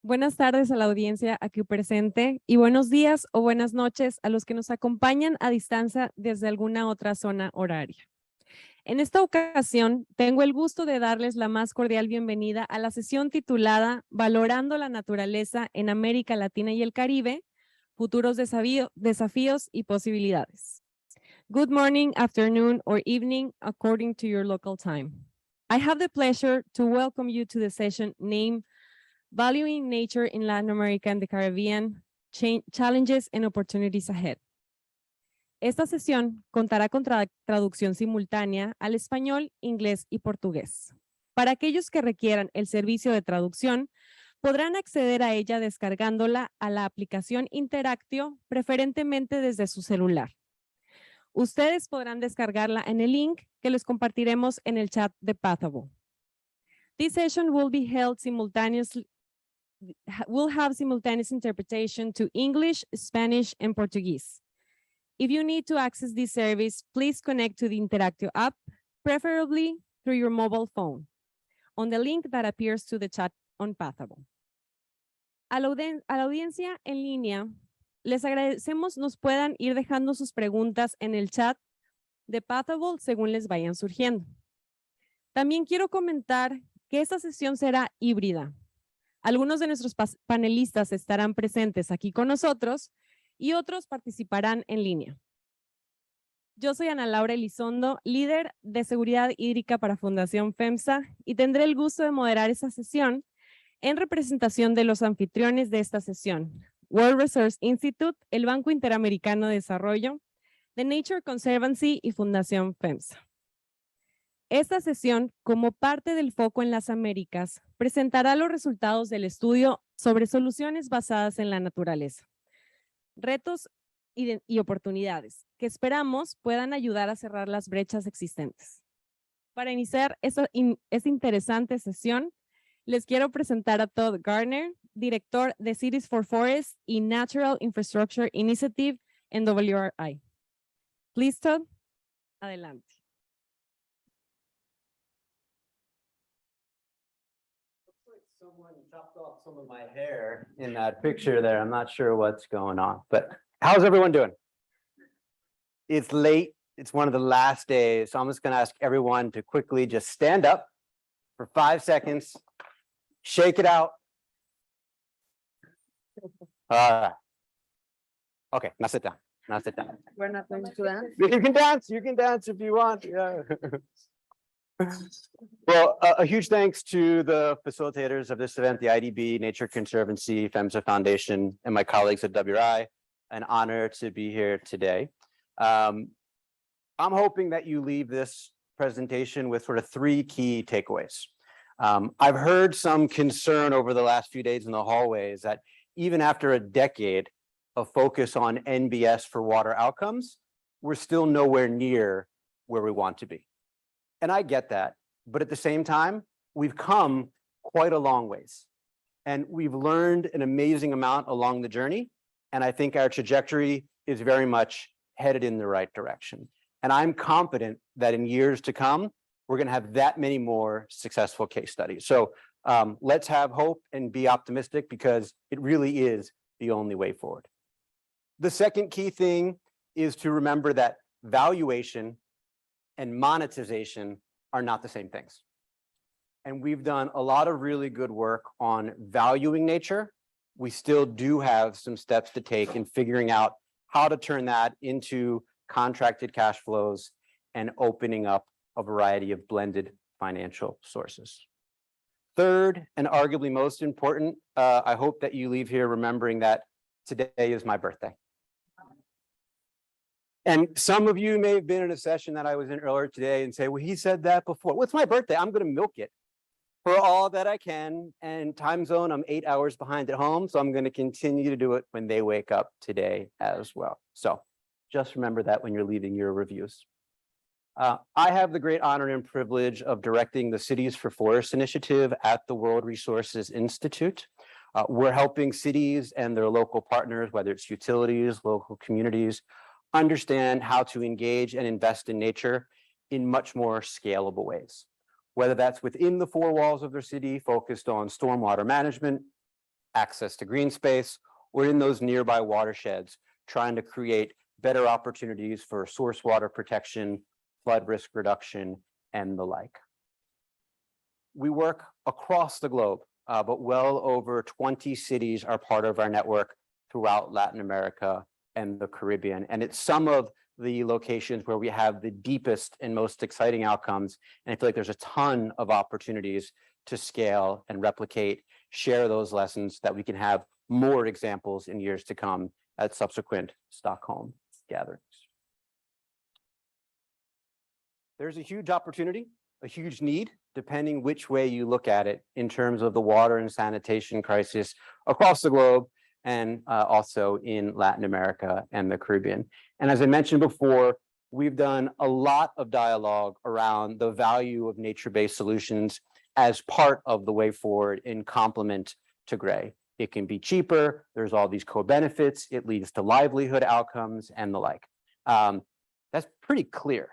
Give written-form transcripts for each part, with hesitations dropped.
Buenas tardes a la audiencia aquí presente y buenos días o buenas noches a los que nos acompañan a distancia desde alguna otra zona horaria. En esta ocasión, tengo el gusto de darles la más cordial bienvenida a la sesión titulada Valorando la naturaleza en América Latina y el Caribe, futuros desafíos y posibilidades. Good morning, afternoon, or evening, according to your local time. I have the pleasure to welcome you to the session named Valuing Nature in Latin America and the Caribbean, Challenges and Opportunities Ahead. Esta sesión contará con traducción simultánea al español, inglés y portugués. Para aquellos que requieran el servicio de traducción, podrán acceder a ella descargándola a la aplicación Interactio, preferentemente desde su celular. Ustedes podrán descargarla en el link que les compartiremos en el chat de Pathable. This session will have simultaneous interpretation to English, Spanish, and Portuguese. If you need to access this service, please connect to the Interactio app, preferably through your mobile phone, on the link that appears to the chat on Pathable. A la audiencia en línea, les agradecemos nos puedan ir dejando sus preguntas en el chat de Pathable según les vayan surgiendo. También quiero comentar que esta sesión será híbrida. Algunos de nuestros panelistas estarán presentes aquí con nosotros y otros participarán en línea. Yo soy Ana Laura Elizondo, líder de seguridad hídrica para Fundación FEMSA y tendré el gusto de moderar esta sesión en representación de los anfitriones de esta sesión, World Resource Institute, el Banco Interamericano de Desarrollo, The Nature Conservancy y Fundación FEMSA. Esta sesión, como parte del foco en las Américas, presentará los resultados del estudio sobre soluciones basadas en la naturaleza, retos y oportunidades que esperamos puedan ayudar a cerrar las brechas existentes. Para iniciar esta interesante sesión, les quiero presentar a Todd Garner, director de Cities for Forests y Natural Infrastructure Initiative en WRI. Please, Todd, adelante. Someone chopped off some of my hair in that picture there. I'm not sure what's going on, but how's everyone doing? It's late. It's one of the last days. So I'm just going to ask everyone to quickly just stand up for 5 seconds, shake it out. Okay, now sit down. Now sit down. We're not going to dance. You can dance. You can dance if you want. Yeah. Well, a huge thanks to the facilitators of this event, the IDB, Nature Conservancy, FEMSA Foundation, and my colleagues at WRI. An honor to be here today. I'm hoping that you leave this presentation with sort of 3 key takeaways. I've heard some concern over the last few days in the hallways that even after a decade of focus on NBS for water outcomes, we're still nowhere near where we want to be. And I get that, but at the same time, we've come quite a long ways. And we've learned an amazing amount along the journey. And I think our trajectory is very much headed in the right direction. And I'm confident that in years to come, we're going to have that many more successful case studies. So let's have hope and be optimistic because it really is the only way forward. The second key thing is to remember that valuation and monetization are not the same things. And we've done a lot of really good work on valuing nature. We still do have some steps to take in figuring out how to turn that into contracted cash flows and opening up a variety of blended financial sources. Third, and arguably most important, I hope that you leave here remembering that today is my birthday. And some of you may have been in a session that I was in earlier today and say, well, he said that before. Well, it's my birthday. I'm going to milk it for all that I can. And time zone, I'm 8 hours behind at home. So I'm going to continue to do it when they wake up today as well. So just remember that when you're leaving your reviews. I have the great honor and privilege of directing the Cities for Forests initiative at the World Resources Institute. We're helping cities and their local partners, whether it's utilities, local communities, understand how to engage and invest in nature in much more scalable ways, whether that's within the 4 walls of their city, focused on stormwater management, access to green space, or in those nearby watersheds, trying to create better opportunities for source water protection, flood risk reduction, and the like. We work across the globe, but well over 20 cities are part of our network throughout Latin America and the Caribbean. And it's some of the locations where we have the deepest and most exciting outcomes. And I feel like there's a ton of opportunities to scale and replicate, share those lessons that we can have more examples in years to come at subsequent Stockholm gatherings. There's a huge opportunity, a huge need, depending which way you look at it in terms of the water and sanitation crisis across the globe and also in Latin America and the Caribbean. And as I mentioned before, we've done a lot of dialogue around the value of nature-based solutions as part of the way forward in complement to gray. It can be cheaper, there's all these co-benefits, it leads to livelihood outcomes and the like. That's pretty clear,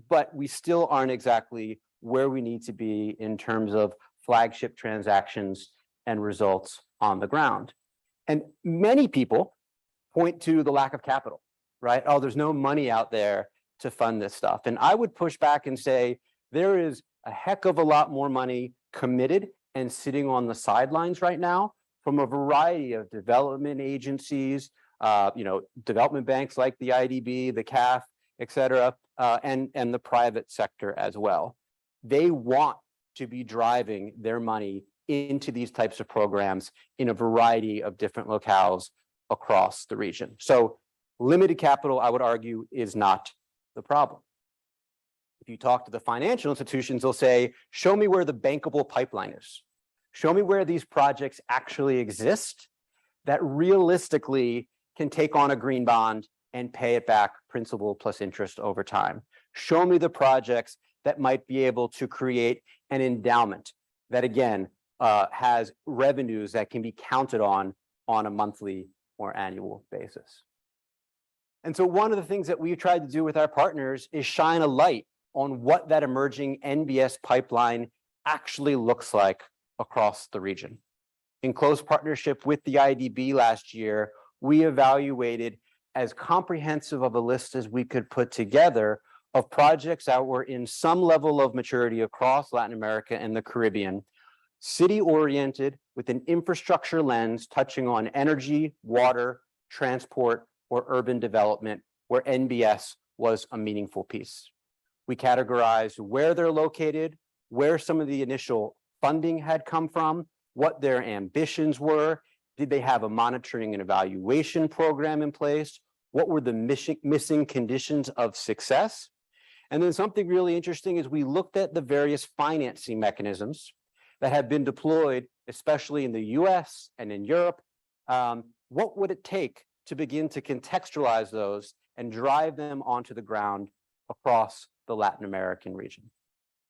but we still aren't exactly where we need to be in terms of flagship transactions and results on the ground. And many people point to the lack of capital, right? Oh, there's no money out there to fund this stuff. And I would push back and say there is a heck of a lot more money committed and sitting on the sidelines right now from a variety of development agencies, development banks like the IDB, the CAF, et cetera, and the private sector as well. They want to be driving their money into these types of programs in a variety of different locales across the region. So limited capital, I would argue, is not the problem. If you talk to the financial institutions, they'll say, show me where the bankable pipeline is. Show me where these projects actually exist that realistically can take on a green bond and pay it back principal plus interest over time. Show me the projects that might be able to create an endowment that, again, has revenues that can be counted on a monthly or annual basis. And so one of the things that we've tried to do with our partners is shine a light on what that emerging NBS pipeline actually looks like across the region. In close partnership with the IDB last year, we evaluated as comprehensive of a list as we could put together of projects that were in some level of maturity across Latin America and the Caribbean, city-oriented with an infrastructure lens touching on energy, water, transport, or urban development, where NBS was a meaningful piece. We categorized where they're located, where some of the initial funding had come from, what their ambitions were. Did they have a monitoring and evaluation program in place? What were the missing conditions of success? And then something really interesting is we looked at the various financing mechanisms that have been deployed, especially in the US and in Europe. What would it take to begin to contextualize those and drive them onto the ground across the Latin American region?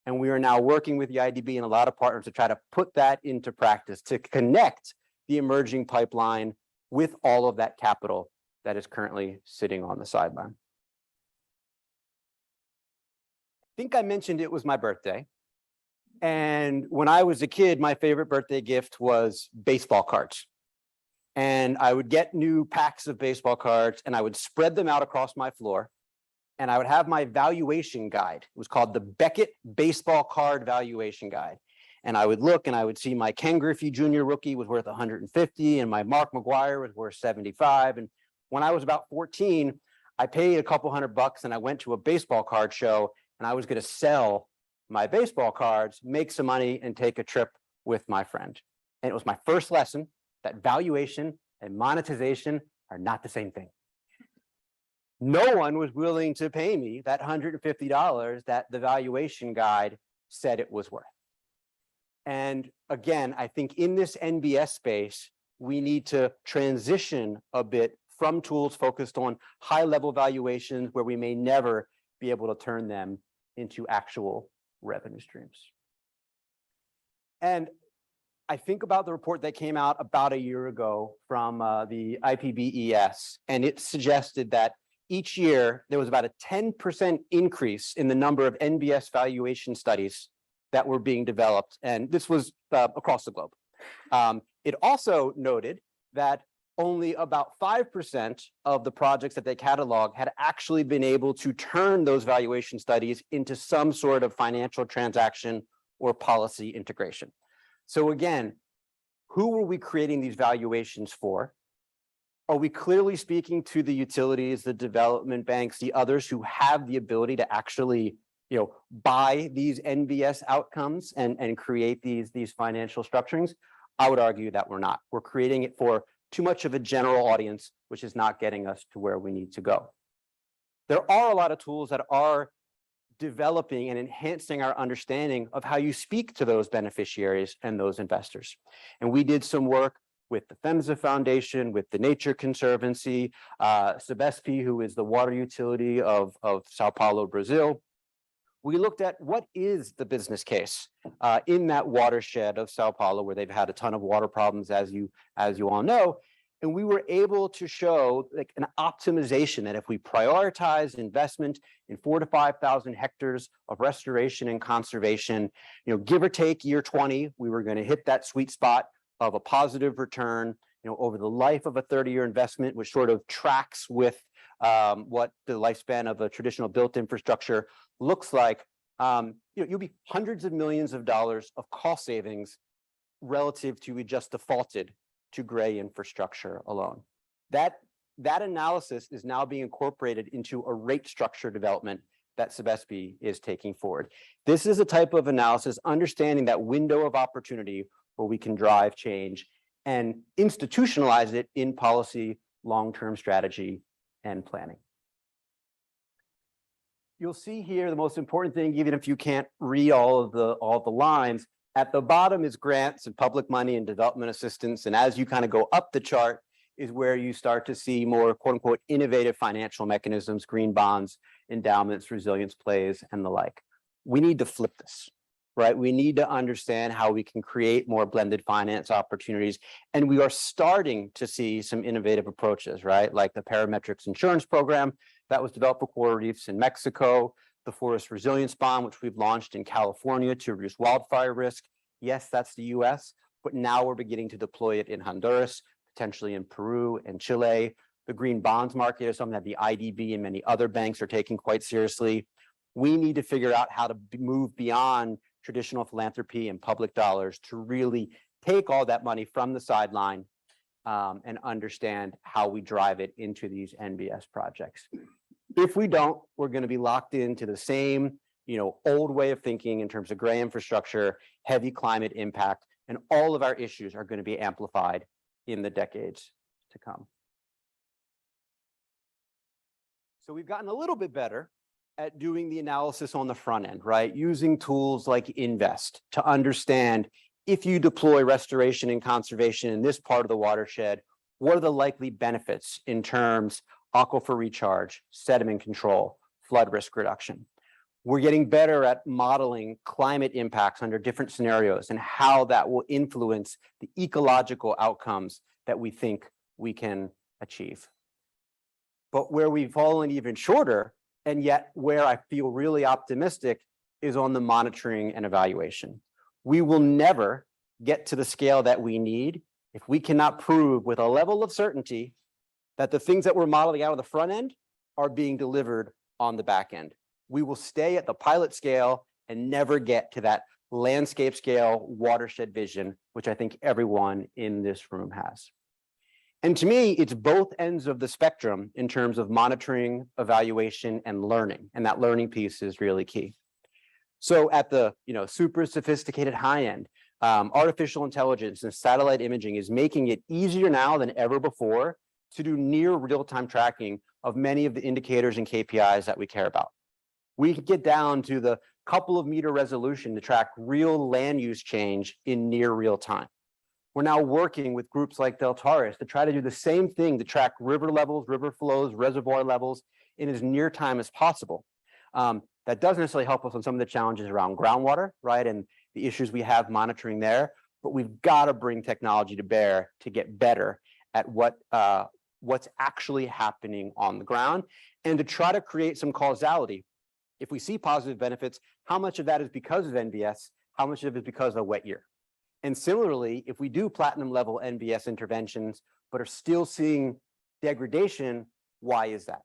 And we are now working with the IDB and a lot of partners to try to put that into practice, to connect the emerging pipeline with all of that capital that is currently sitting on the sideline. I think I mentioned it was my birthday. And when I was a kid, my favorite birthday gift was baseball cards. And I would get new packs of baseball cards and I would spread them out across my floor. And I would have my valuation guide. It was called the Beckett Baseball Card Valuation Guide. And I would look and I would see my Ken Griffey Jr. rookie was worth 150 and my Mark McGuire was worth 75. And when I was about 14, I paid a couple $100 and I went to a baseball card show and I was going to sell my baseball cards, make some money, and take a trip with my friend. And it was my first lesson that valuation and monetization are not the same thing. No one was willing to pay me that $150 that the valuation guide said it was worth. And again, I think in this NBS space, we need to transition a bit from tools focused on high-level valuations where we may never be able to turn them into actual revenue streams. And I think about the report that came out about a year ago from the IPBES, and it suggested that each year there was about a 10% increase in the number of NBS valuation studies that were being developed, and this was across the globe. It also noted that only about 5% of the projects that they cataloged had actually been able to turn those valuation studies into some sort of financial transaction or policy integration. So again, who were we creating these valuations for? Are we clearly speaking to the utilities, the development banks, the others who have the ability to actually, buy these NBS outcomes and create these financial structurings? I would argue that we're not. We're creating it for too much of a general audience, which is not getting us to where we need to go. There are a lot of tools that are developing and enhancing our understanding of how you speak to those beneficiaries and those investors. And we did some work with the PHMSA Foundation, with the Nature Conservancy, Sabesp, who is the water utility of Sao Paulo, Brazil. We looked at what is the business case in that watershed of Sao Paulo, where they've had a ton of water problems, as you all know. And we were able to show like an optimization that if we prioritize investment in 4,000 to 5,000 hectares of restoration and conservation, give or take year 20, we were going to hit that sweet spot of a positive return, over the life of a 30-year investment, which sort of tracks with what the lifespan of a traditional built infrastructure looks like. You'll be hundreds of millions of dollars of cost savings relative to we just defaulted to gray infrastructure alone. That analysis is now being incorporated into a rate structure development that Sabesp is taking forward. This is a type of analysis, understanding that window of opportunity where we can drive change and institutionalize it in policy, long-term strategy, and planning. You'll see here the most important thing, even if you can't read all the lines, at the bottom is grants and public money and development assistance. And as you kind of go up the chart is where you start to see more quote unquote innovative financial mechanisms, green bonds, endowments, resilience plays, and the like. We need to flip this, right? We need to understand how we can create more blended finance opportunities. And we are starting to see some innovative approaches, right? Like the parametrics insurance program that was developed for coral reefs in Mexico, the forest resilience bond, which we've launched in California to reduce wildfire risk. Yes, that's the US, but now we're beginning to deploy it in Honduras, potentially in Peru and Chile. The green bonds market is something that the IDB and many other banks are taking quite seriously. We need to figure out how to move beyond traditional philanthropy and public dollars to really take all that money from the sideline and understand how we drive it into these NBS projects. If we don't, we're going to be locked into the same, old way of thinking in terms of gray infrastructure, heavy climate impact, and all of our issues are going to be amplified in the decades to come. So we've gotten a little bit better at doing the analysis on the front end, right? Using tools like Invest to understand if you deploy restoration and conservation in this part of the watershed, what are the likely benefits in terms aquifer recharge, sediment control, flood risk reduction. We're getting better at modeling climate impacts under different scenarios and how that will influence the ecological outcomes that we think we can achieve. But where we've fallen even shorter, and yet where I feel really optimistic, is on the monitoring and evaluation. We will never get to the scale that we need if we cannot prove with a level of certainty that the things that we're modeling out of the front end are being delivered on the back end. We will stay at the pilot scale and never get to that landscape scale watershed vision, which I think everyone in this room has. And to me, it's both ends of the spectrum in terms of monitoring, evaluation, and learning. And that learning piece is really key. So at the super sophisticated high end, artificial intelligence and satellite imaging is making it easier now than ever before to do near real-time tracking of many of the indicators and KPIs that we care about. We can get down to the couple of meter resolution to track real land use change in near real time. We're now working with groups like Deltaris to try to do the same thing to track river levels, river flows, reservoir levels in as near time as possible. That doesn't necessarily help us on some of the challenges around groundwater, right? And the issues we have monitoring there, but we've got to bring technology to bear to get better at what's actually happening on the ground and to try to create some causality. If we see positive benefits, how much of that is because of NBS? How much of it is because of a wet year? And similarly, if we do platinum level NBS interventions, but are still seeing degradation, why is that?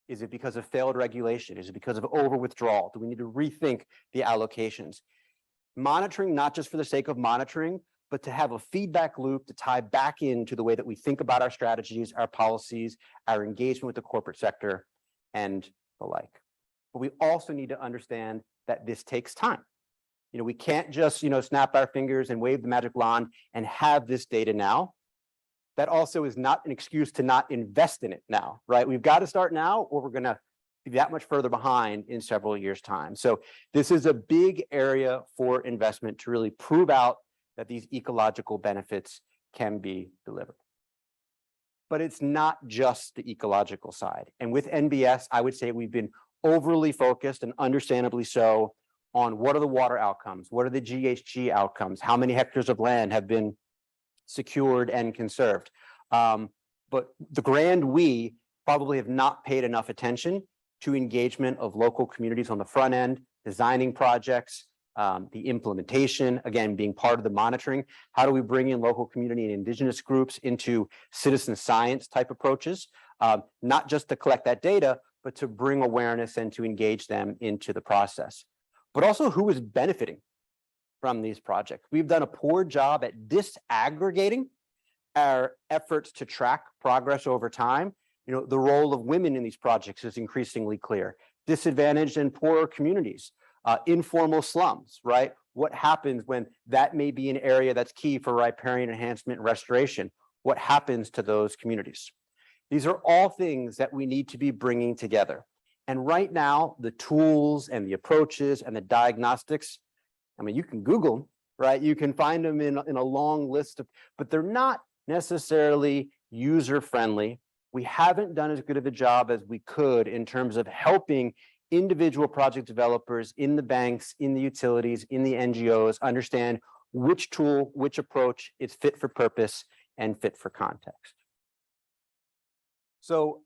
Is it because of failed regulation? Is it because of over withdrawal? Do we need to rethink the allocations? Monitoring, not just for the sake of monitoring, but to have a feedback loop to tie back into the way that we think about our strategies, our policies, our engagement with the corporate sector, and the like. But we also need to understand that this takes time. We can't just, snap our fingers and wave the magic wand and have this data now. That also is not an excuse to not invest in it now, right? We've got to start now, or we're going to be that much further behind in several years' time. So this is a big area for investment to really prove out that these ecological benefits can be delivered. But it's not just the ecological side. And with NBS, I would say we've been overly focused, and understandably so, on what are the water outcomes, what are the GHG outcomes, how many hectares of land have been secured and conserved. But the grand we probably have not paid enough attention to engagement of local communities on the front end, designing projects, the implementation, again, being part of the monitoring. How do we bring in local community and indigenous groups into citizen science type approaches, not just to collect that data, but to bring awareness and to engage them into the process. But also who is benefiting from these projects. We've done a poor job at disaggregating our efforts to track progress over time. The role of women in these projects is increasingly clear. Disadvantaged and poorer communities, informal slums, right? What happens when that may be an area that's key for riparian enhancement and restoration? What happens to those communities? These are all things that we need to be bringing together. And right now, the tools and the approaches and the diagnostics, you can Google them, right? You can find them in a long list, but they're not necessarily user-friendly. We haven't done as good of a job as we could in terms of helping individual project developers in the banks, in the utilities, in the NGOs understand which tool, which approach is fit for purpose and fit for context. So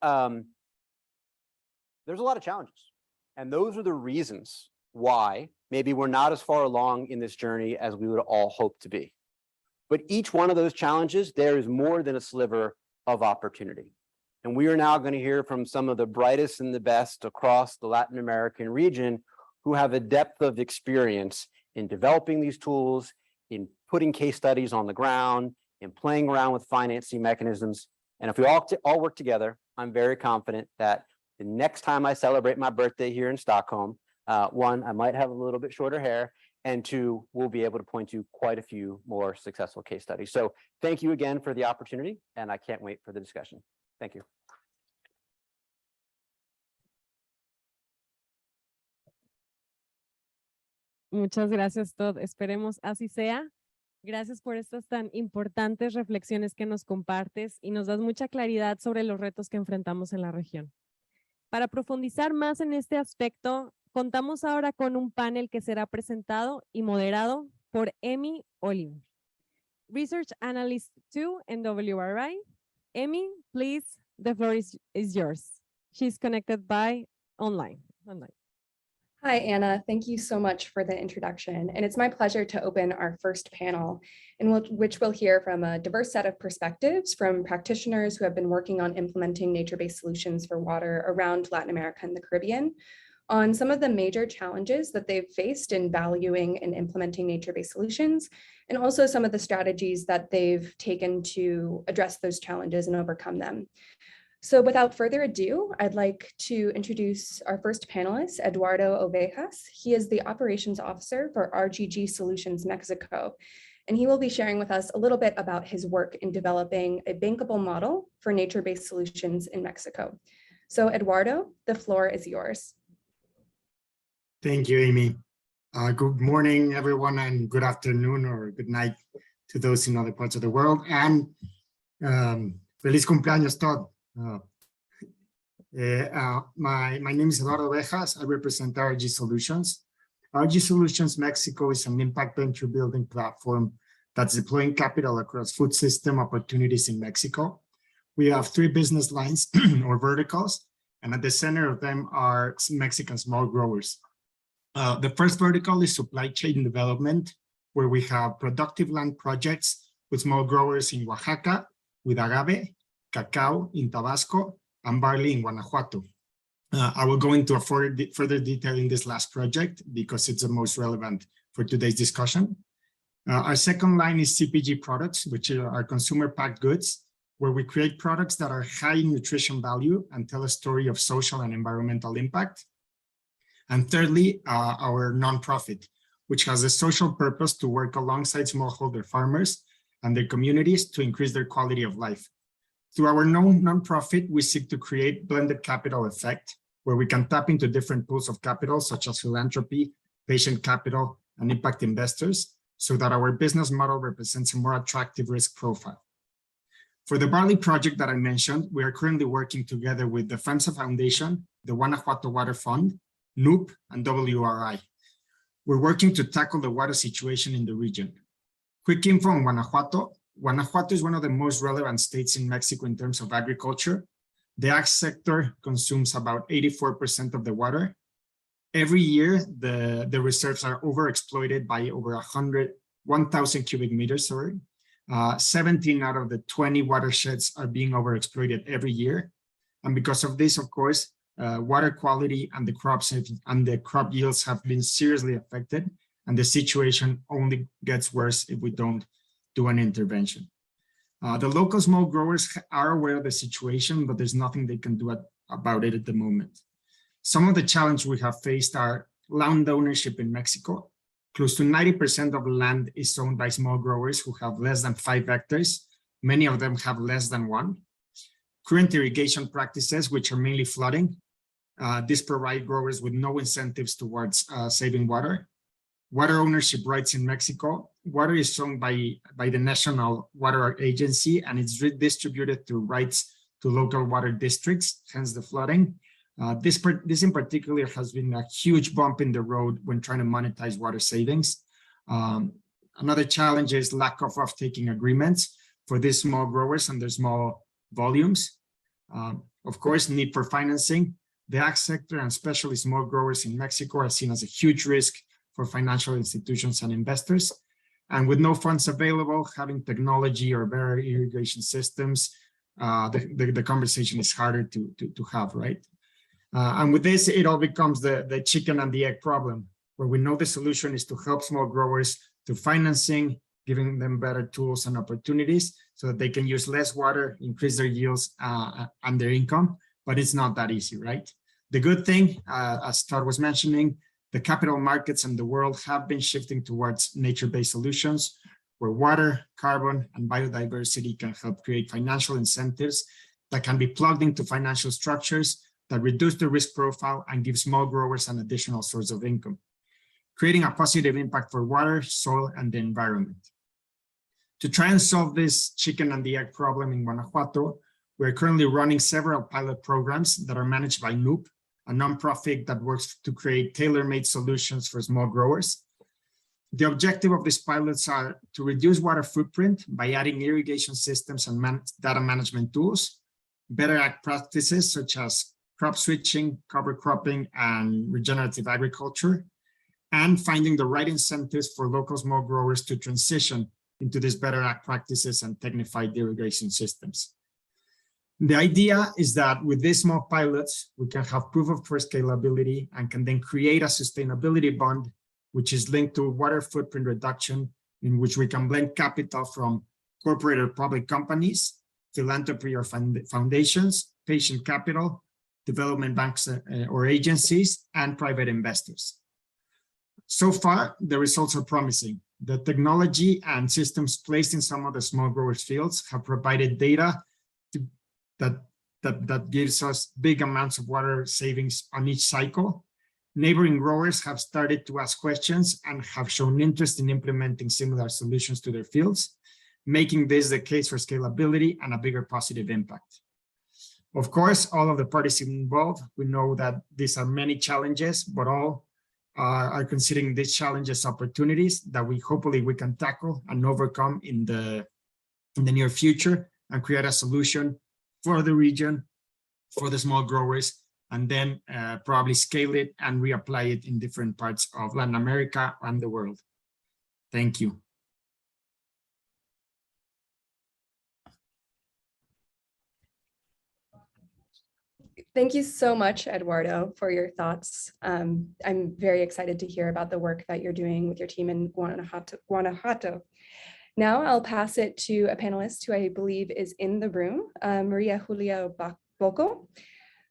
there's a lot of challenges, and those are the reasons why maybe we're not as far along in this journey as we would all hope to be. But each one of those challenges, there is more than a sliver of opportunity. And we are now going to hear from some of the brightest and the best across the Latin American region who have a depth of experience in developing these tools, in putting case studies on the ground, in playing around with financing mechanisms. And if we all work together, I'm very confident that the next time I celebrate my birthday here in Stockholm, one, I might have a little bit shorter hair, and two, we'll be able to point to quite a few more successful case studies. So thank you again for the opportunity, and I can't wait for the discussion. Thank you. Muchas gracias, Todd. Esperemos así sea. Gracias por estas tan importantes reflexiones que nos compartes y nos das mucha claridad sobre los retos que enfrentamos en la región. Para profundizar más en este aspecto, contamos ahora con un panel que será presentado y moderado por Amy Oliver, Research Analyst 2 en WRI. Amy, please, the floor is yours. She's connected by online. Hi, Anna. Thank you so much for the introduction. And it's my pleasure to open our first panel, in which we'll hear from a diverse set of perspectives from practitioners who have been working on implementing nature-based solutions for water around Latin America and the Caribbean on some of the major challenges that they've faced in valuing and implementing nature-based solutions, and also some of the strategies that they've taken to address those challenges and overcome them. So without further ado, I'd like to introduce our first panelist, Eduardo Ovejas. He is the Operations Officer for RGG Solutions Mexico, and he will be sharing with us a little bit about his work in developing a bankable model for nature-based solutions in Mexico. So Eduardo, the floor is yours. Thank you, Amy. Good morning, everyone, and good afternoon or good night to those in other parts of the world. And feliz cumpleaños, Todd. My name is Eduardo Ovejas. I represent RG Solutions. RG Solutions Mexico is an impact venture building platform that's deploying capital across food system opportunities in Mexico. We have 3 business lines or verticals, and at the center of them are Mexican small growers. The first vertical is supply chain development, where we have productive land projects with small growers in Oaxaca, with agave, cacao in Tabasco, and barley in Guanajuato. I will go into further detail in this last project because it's the most relevant for today's discussion. Our second line is CPG products, which are consumer packed goods, where we create products that are high in nutrition value and tell a story of social and environmental impact. And thirdly, our nonprofit, which has a social purpose to work alongside smallholder farmers and their communities to increase their quality of life. Through our nonprofit, we seek to create blended capital effect, where we can tap into different pools of capital, such as philanthropy, patient capital, and impact investors, so that our business model represents a more attractive risk profile. For the barley project that I mentioned, we are currently working together with the FEMSA Foundation, the Guanajuato Water Fund, NUP, and WRI. We're working to tackle the water situation in the region. Quick info on Guanajuato. Guanajuato is one of the most relevant states in Mexico in terms of agriculture. The ag sector consumes about 84% of the water. Every year, the reserves are overexploited by over 1,000 cubic meters, 17 out of the 20 watersheds are being overexploited every year. And because of this, of course, water quality and the crop yields have been seriously affected, and the situation only gets worse if we don't do an intervention. The local small growers are aware of the situation, but there's nothing they can do about it at the moment. Some of the challenges we have faced are land ownership in Mexico. Close to 90% of land is owned by small growers who have less than 5 hectares. Many of them have less than 1. Current irrigation practices, which are mainly flooding, this provide growers with no incentives towards saving water. Water ownership rights in Mexico. Water is owned by the National Water Agency, and it's redistributed through rights to local water districts, hence the flooding. This in particular has been a huge bump in the road when trying to monetize water savings. Another challenge is lack of off-taking agreements for these small growers and their small volumes. Of course, need for financing. The ag sector and especially small growers in Mexico are seen as a huge risk for financial institutions and investors. And with no funds available, having technology or better irrigation systems, the conversation is harder to have, right? And with this, it all becomes the chicken and the egg problem, where we know the solution is to help small growers through financing, giving them better tools and opportunities so that they can use less water, increase their yields and their income, but it's not that easy, right? The good thing, as Todd was mentioning, the capital markets and the world have been shifting towards nature-based solutions where water, carbon, and biodiversity can help create financial incentives that can be plugged into financial structures that reduce the risk profile and give small growers an additional source of income, creating a positive impact for water, soil, and the environment. To try and solve this chicken and the egg problem in Guanajuato, we're currently running several pilot programs that are managed by NUP, a nonprofit that works to create tailor-made solutions for small growers. The objective of these pilots are to reduce water footprint by adding irrigation systems and data management tools, better ag practices such as crop switching, cover cropping, and regenerative agriculture, and finding the right incentives for local small growers to transition into these better ag practices and technified irrigation systems. The idea is that with these small pilots, we can have proof of first scalability and can then create a sustainability bond, which is linked to water footprint reduction, in which we can blend capital from corporate or public companies, philanthropy or foundations, patient capital, development banks or agencies, and private investors. So far, the results are promising. The technology and systems placed in some of the small growers fields have provided data that gives us big amounts of water savings on each cycle. Neighboring growers have started to ask questions and have shown interest in implementing similar solutions to their fields, making this the case for scalability and a bigger positive impact. Of course, all of the parties involved, we know that these are many challenges, but all are considering these challenges opportunities that hopefully we can tackle and overcome in the near future and create a solution for the region, for the small growers, and then probably scale it and reapply it in different parts of Latin America and the world. Thank you. Thank you so much, Eduardo, for your thoughts. I'm very excited to hear about the work that you're doing with your team in Guanajuato. Now I'll pass it to a panelist who I believe is in the room, Maria Julia Boco,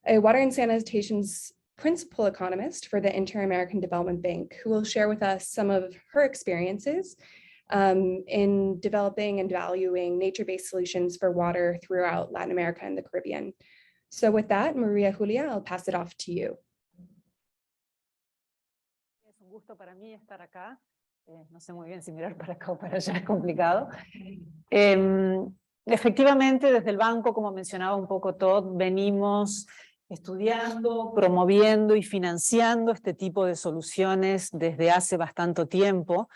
a water and sanitation's principal economist for the Inter-American Development Bank, who will share with us some of her experiences in developing and valuing nature-based solutions for water throughout Latin America and the Caribbean. So with that, Maria Julia, I'll pass it off to you. Es un gusto para mí estar acá. No sé muy bien si mirar para acá o para allá, es complicado. Efectivamente, desde el banco, como mencionaba un poco Todd, venimos estudiando, promoviendo y financiando este tipo de soluciones desde hace bastante tiempo.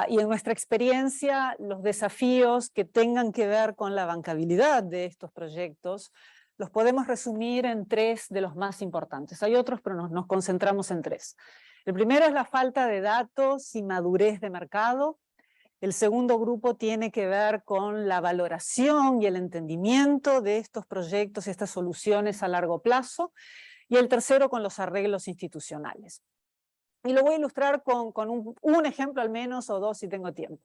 Y en nuestra experiencia, los desafíos que tengan que ver con la bancabilidad de estos proyectos los podemos resumir en tres de los más importantes. Hay otros, pero nos concentramos en tres. El primero es la falta de datos y madurez de mercado. El segundo grupo tiene que ver con la valoración y el entendimiento de estos proyectos y estas soluciones a largo plazo. Y el tercero con los arreglos institucionales. Y lo voy a ilustrar con un ejemplo al menos o dos si tengo tiempo.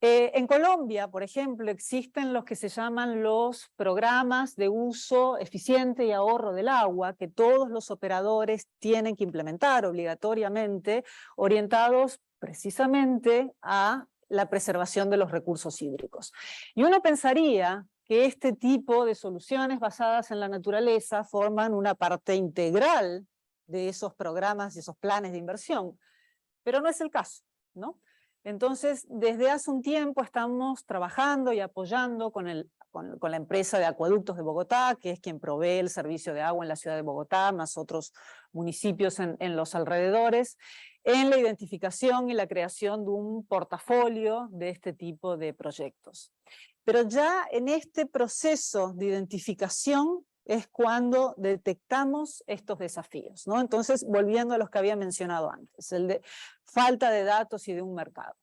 En Colombia, por ejemplo, existen los que se llaman los programas de uso eficiente y ahorro del agua que todos los operadores tienen que implementar obligatoriamente, orientados precisamente a la preservación de los recursos hídricos. Y uno pensaría que este tipo de soluciones basadas en la naturaleza forman una parte integral de esos programas y esos planes de inversión, pero no es el caso, ¿no? Entonces, desde hace un tiempo estamos trabajando y apoyando con la empresa de acueductos de Bogotá, que es quien provee el servicio de agua en la ciudad de Bogotá, más otros municipios en los alrededores, en la identificación y la creación de un portafolio de este tipo de proyectos. Pero ya en este proceso de identificación es cuando detectamos estos desafíos, ¿no? Entonces, volviendo a los que había mencionado antes, el de falta de datos y de un mercado.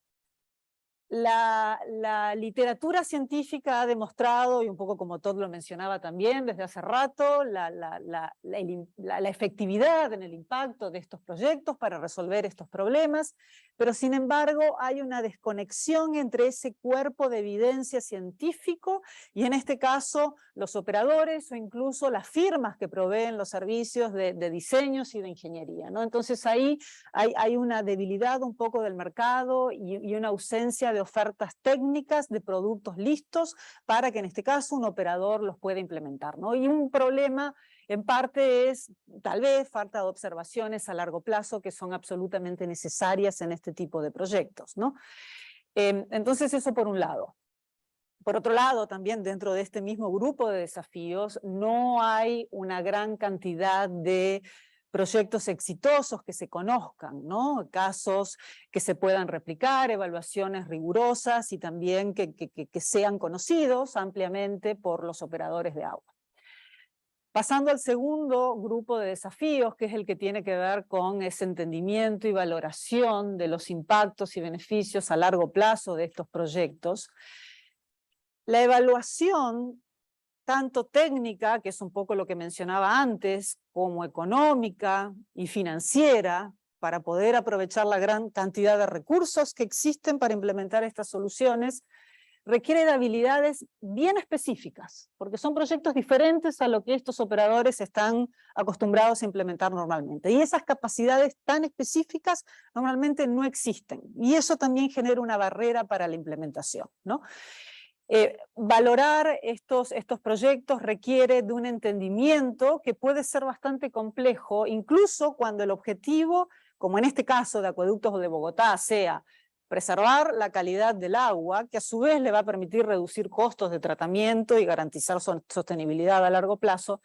La literatura científica ha demostrado, y un poco como Todd lo mencionaba también desde hace rato, la efectividad en el impacto de estos proyectos para resolver estos problemas, pero sin embargo hay una desconexión entre ese cuerpo de evidencia científico y en este caso los operadores o incluso las firmas que proveen los servicios de diseños y de ingeniería, ¿no? Entonces ahí hay una debilidad un poco del mercado y una ausencia de ofertas técnicas de productos listos para que en este caso un operador los pueda implementar, ¿no? Y un problema en parte es tal vez falta de observaciones a largo plazo que son absolutamente necesarias en este tipo de proyectos, ¿no? Entonces eso por un lado. Por otro lado, también dentro de este mismo grupo de desafíos no hay una gran cantidad de proyectos exitosos que se conozcan, ¿no? Casos que se puedan replicar, evaluaciones rigurosas y también que sean conocidos ampliamente por los operadores de agua. Pasando al segundo grupo de desafíos, que es el que tiene que ver con ese entendimiento y valoración de los impactos y beneficios a largo plazo de estos proyectos, la evaluación tanto técnica, que es un poco lo que mencionaba antes, como económica y financiera, para poder aprovechar la gran cantidad de recursos que existen para implementar estas soluciones, requiere de habilidades bien específicas, porque son proyectos diferentes a lo que estos operadores están acostumbrados a implementar normalmente. Y esas capacidades tan específicas normalmente no existen. Y eso también genera una barrera para la implementación, ¿no? Valorar estos proyectos requiere de un entendimiento que puede ser bastante complejo, incluso cuando el objetivo, como en este caso de Acueductos de Bogotá, sea preservar la calidad del agua, que a su vez le va a permitir reducir costos de tratamiento y garantizar sostenibilidad a largo plazo,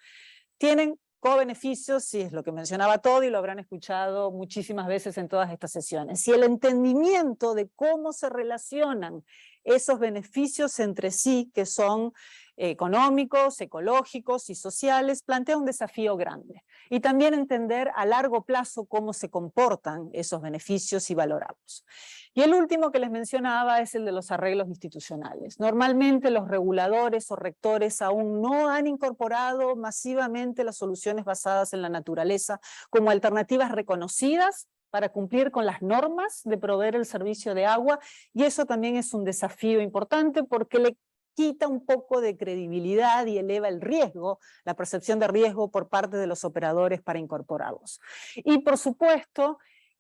tienen co-beneficios, y es lo que mencionaba Todd y lo habrán escuchado muchísimas veces en todas estas sesiones. Y el entendimiento de cómo se relacionan esos beneficios entre sí, que son económicos, ecológicos y sociales, plantea un desafío grande. Y también entender a largo plazo cómo se comportan esos beneficios y valorarlos. Y el último que les mencionaba es el de los arreglos institucionales. Normalmente los reguladores o rectores aún no han incorporado masivamente las soluciones basadas en la naturaleza como alternativas reconocidas para cumplir con las normas de proveer el servicio de agua, y eso también es un desafío importante porque le quita un poco de credibilidad y eleva el riesgo, la percepción de riesgo por parte de los operadores para incorporarlos. Y por supuesto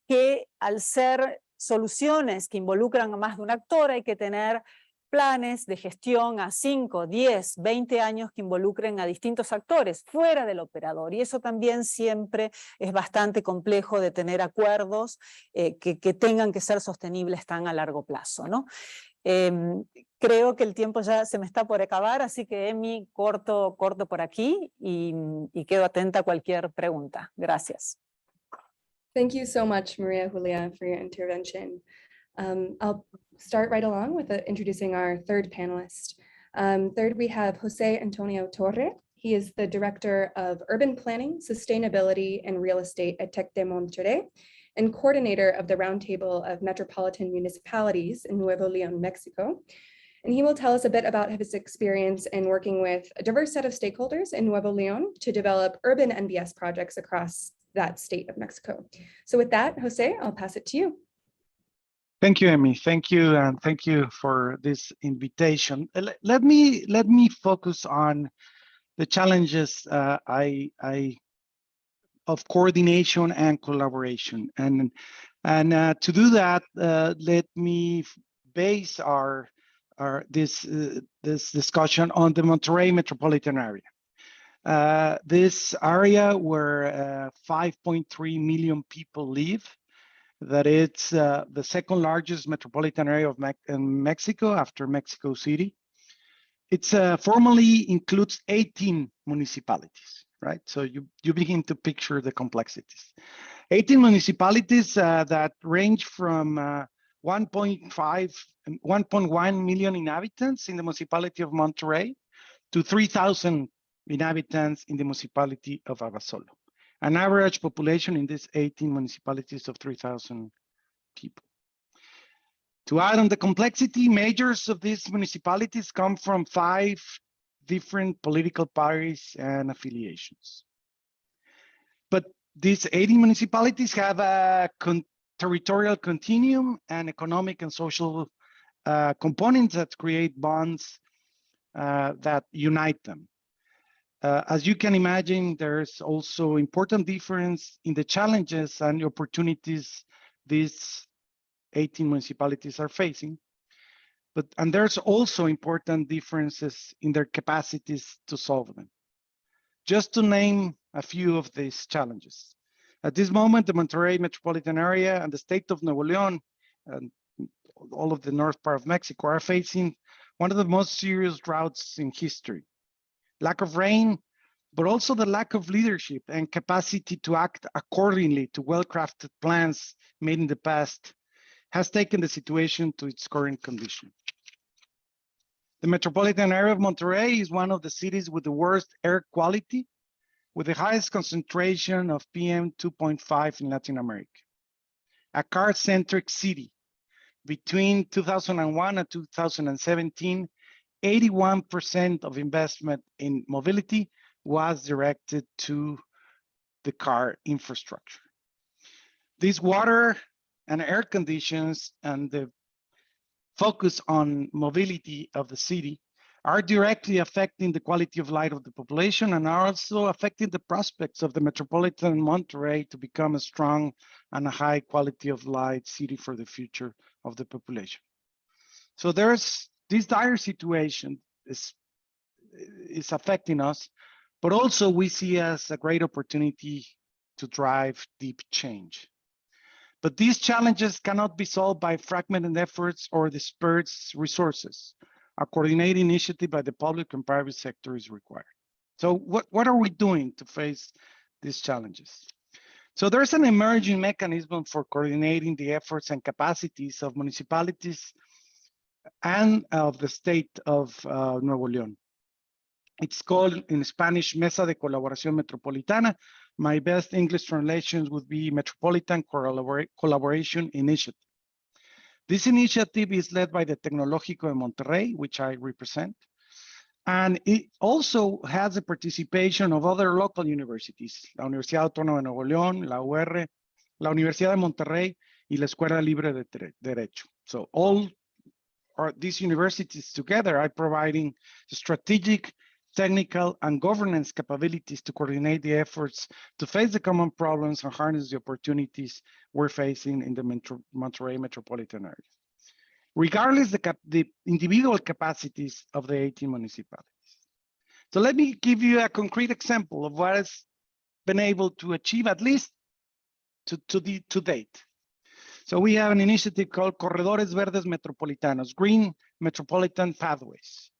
que al ser soluciones que involucran a más de un actor, hay que tener planes de gestión a 5, 10, 20 años que involucren a distintos actores fuera del operador, y eso también siempre es bastante complejo de tener acuerdos que tengan que ser sostenibles tan a largo plazo, ¿no? Creo que el tiempo ya se me está por acabar, así que Emi, corto por aquí y quedo atenta a cualquier pregunta. Gracias. Thank you so much, Maria Julia, for your intervention. I'll start right along with introducing our third panelist. Third, we have Jose Antonio Torre. He is the Director of Urban Planning, Sustainability, and Real Estate at Tec de Monterrey, and coordinator of the Roundtable of Metropolitan Municipalities in Nuevo León, Mexico. And he will tell us a bit about his experience in working with a diverse set of stakeholders in Nuevo León to develop urban NBS projects across that state of Mexico. So with that, Jose, I'll pass it to you. Thank you, Amy. Thank you, and thank you for this invitation. Let me focus on the challenges of coordination and collaboration, and to do that, let me base this discussion on the Monterrey metropolitan area. This area where 5.3 million people live, that it's the second largest metropolitan area of Mexico after Mexico City. It's formally includes 18 municipalities, right? So you begin to picture the complexities. 18 municipalities that range from 1.1 million inhabitants in the municipality of Monterrey to 3,000 inhabitants in the municipality of Abasolo. An average population in these 18 municipalities of 3,000 people. To add on the complexity, majors of these municipalities come from 5 different political parties and affiliations. But these 80 municipalities have a territorial continuum and economic and social components that create bonds that unite them. As you can imagine, there's also important difference in the challenges and opportunities these 18 municipalities are facing, and there's also important differences in their capacities to solve them. Just to name a few of these challenges. At this moment, the Monterrey metropolitan area and the state of Nuevo León and all of the north part of Mexico are facing one of the most serious droughts in history. Lack of rain, but also the lack of leadership and capacity to act accordingly to well-crafted plans made in the past has taken the situation to its current condition. The metropolitan area of Monterrey is one of the cities with the worst air quality, with the highest concentration of PM 2.5 in Latin America. A car-centric city. Between 2001 and 2017, 81% of investment in mobility was directed to the car infrastructure. These water and air conditions and the focus on mobility of the city are directly affecting the quality of life of the population and are also affecting the prospects of the metropolitan Monterrey to become a strong and a high quality of life city for the future of the population. So there's this dire situation is affecting us, but also we see as a great opportunity to drive deep change. But these challenges cannot be solved by fragmented efforts or dispersed resources. A coordinated initiative by the public and private sector is required. So what are we doing to face these challenges? So there's an emerging mechanism for coordinating the efforts and capacities of municipalities and of the state of Nuevo León. It's called in Spanish Mesa de Colaboración Metropolitana. My best English translations would be Metropolitan Collaboration Initiative. This initiative is led by the Tecnológico de Monterrey, which I represent. And it also has the participation of other local universities, la Universidad Autónoma de Nuevo León, la UR, la Universidad de Monterrey, y la Escuela Libre de Derecho. So all these universities together are providing strategic, technical, and governance capabilities to coordinate the efforts to face the common problems and harness the opportunities we're facing in the Monterrey metropolitan area, regardless the individual capacities of the 18 municipalities. So let me give you a concrete example of what has been able to achieve, at least to date. So we have an initiative called Corredores Verdes Metropolitanos, Green Metropolitan Pathways.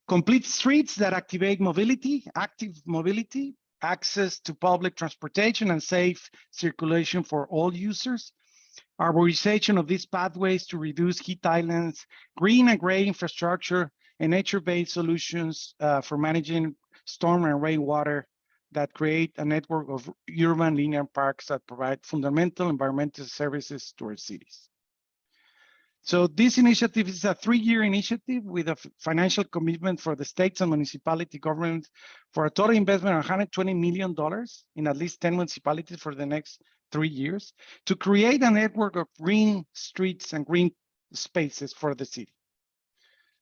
Complete streets that activate mobility, active mobility, access to public transportation and safe circulation for all users. Arborization of these pathways to reduce heat islands, green and gray infrastructure, and nature-based solutions for managing storm and rainwater that create a network of urban linear parks that provide fundamental environmental services to our cities. So this initiative is a 3-year initiative with a financial commitment for the states and municipality governments for a total investment of $120 million in at least 10 municipalities for the next 3 years to create a network of green streets and green spaces for the city.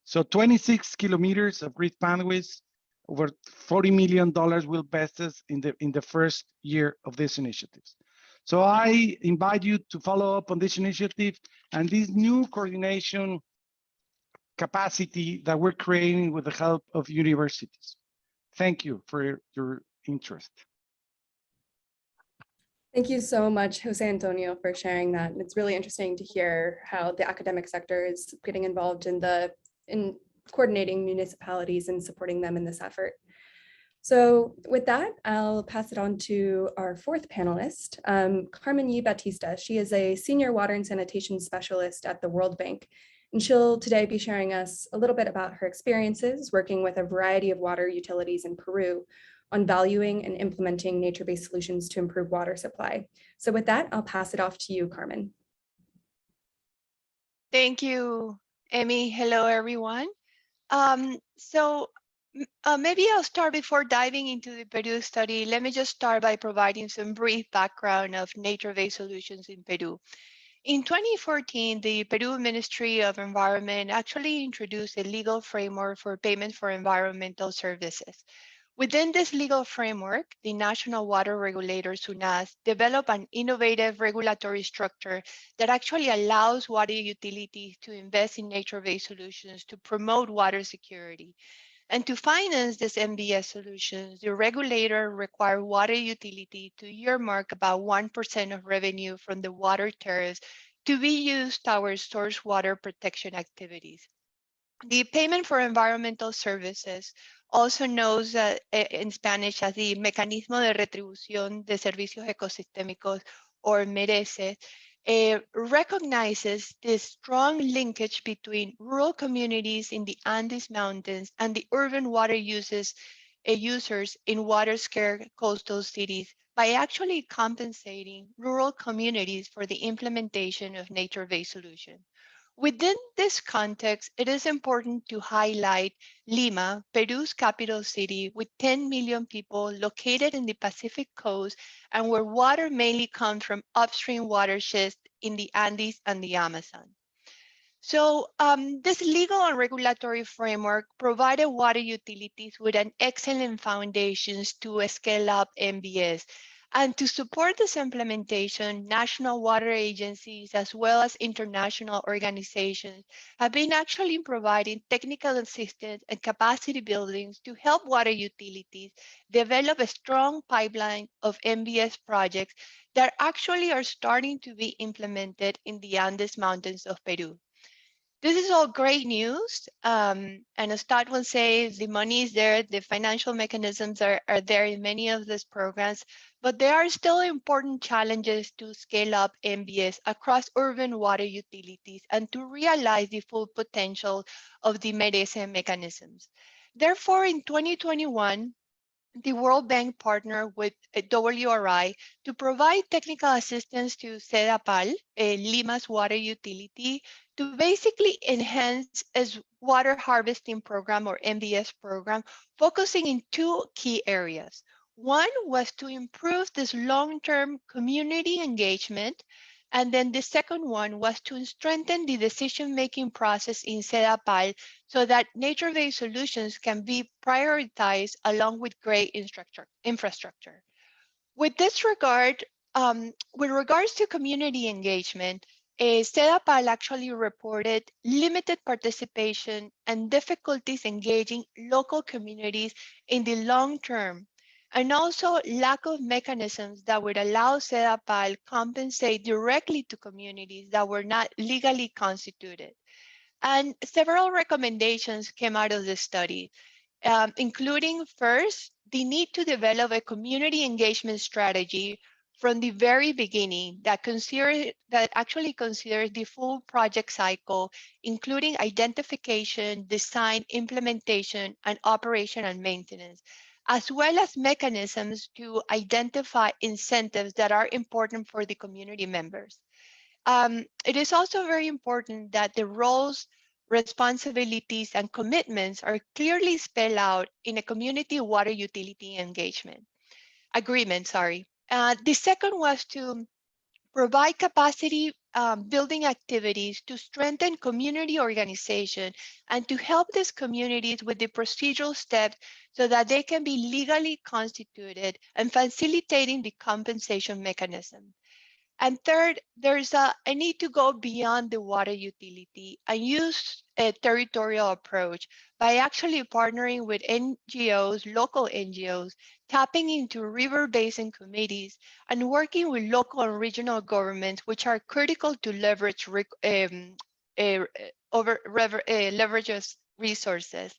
So 26 kilometers of green pathways, over $40 million will invest in the first year of these initiatives. So I invite you to follow up on this initiative and this new coordination capacity that we're creating with the help of universities. Thank you for your interest. Thank you so much, Jose Antonio, for sharing that. It's really interesting to hear how the academic sector is getting involved in coordinating municipalities and supporting them in this effort. So with that, I'll pass it on to our fourth panelist, Carmen Y. Batista. She is a senior water and sanitation specialist at the World Bank, and she'll today be sharing us a little bit about her experiences working with a variety of water utilities in Peru on valuing and implementing nature-based solutions to improve water supply. So with that, I'll pass it off to you, Carmen. Thank you, Emmy. Hello, everyone. Maybe I'll start before diving into the Peru study. Let me just start by providing some brief background of nature-based solutions in Peru. In 2014, the Peru Ministry of Environment actually introduced a legal framework for payment for environmental services. Within this legal framework, the National Water Regulator, SUNAS, developed an innovative regulatory structure that actually allows water utilities to invest in nature-based solutions to promote water security. And to finance this NBS solutions, the regulator required water utility to earmark about 1% of revenue from the water tariffs to be used towards source water protection activities. The payment for environmental services, also known in Spanish as the Mecanismo de Retribución de Servicios Ecosistémicos, or MERECE, recognizes this strong linkage between rural communities in the Andes Mountains and the urban water users in water-scarce coastal cities by actually compensating rural communities for the implementation of nature-based solutions. Within this context, it is important to highlight Lima, Peru's capital city, with 10 million people located in the Pacific coast and where water mainly comes from upstream watersheds in the Andes and the Amazon. So this legal and regulatory framework provided water utilities with an excellent foundations to scale up NBS. And to support this implementation, national water agencies, as well as international organizations, have been actually providing technical assistance and capacity buildings to help water utilities develop a strong pipeline of NBS projects that actually are starting to be implemented in the Andes Mountains of Peru. This is all great news. And as Todd will say, the money is there, the financial mechanisms are there in many of these programs, but there are still important challenges to scale up NBS across urban water utilities and to realize the full potential of the MERECE mechanisms. Therefore, in 2021, the World Bank partnered with WRI to provide technical assistance to Sedapal, Lima's water utility, to basically enhance its water harvesting program or MBS program, focusing in two key areas. One was to improve this long-term community engagement, and then the second one was to strengthen the decision-making process in Sedapal so that nature-based solutions can be prioritized along with great infrastructure. With this regard, with regards to community engagement, Sedapal actually reported limited participation and difficulties engaging local communities in the long term, and also lack of mechanisms that would allow Sedapal compensate directly to communities that were not legally constituted. And several recommendations came out of this study, including first, the need to develop a community engagement strategy from the very beginning that actually considers the full project cycle, including identification, design, implementation, and operation and maintenance, as well as mechanisms to identify incentives that are important for the community members. It is also very important that the roles, responsibilities, and commitments are clearly spelled out in a community water utility agreement. The second was to provide capacity building activities to strengthen community organization and to help these communities with the procedural steps so that they can be legally constituted and facilitating the compensation mechanism. And third, there's a need to go beyond the water utility and use a territorial approach by actually partnering with NGOs, local NGOs, tapping into river basin committees, and working with local and regional governments, which are critical to leverage resources.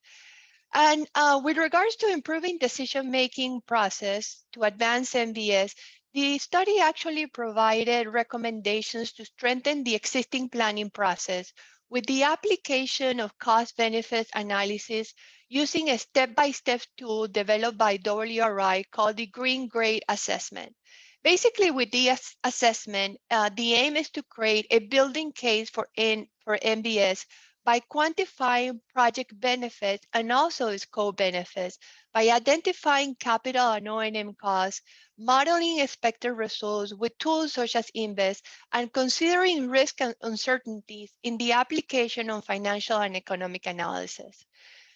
And with regards to improving decision-making process to advance MBS, the study actually provided recommendations to strengthen the existing planning process with the application of cost-benefit analysis using a step-by-step tool developed by WRI called the Green Grade Assessment. Basically, with the assessment, the aim is to create a building case for MBS by quantifying project benefits and also scope benefits, by identifying capital and O&M costs, modeling expected results with tools such as INVEST, and considering risk and uncertainties in the application of financial and economic analysis.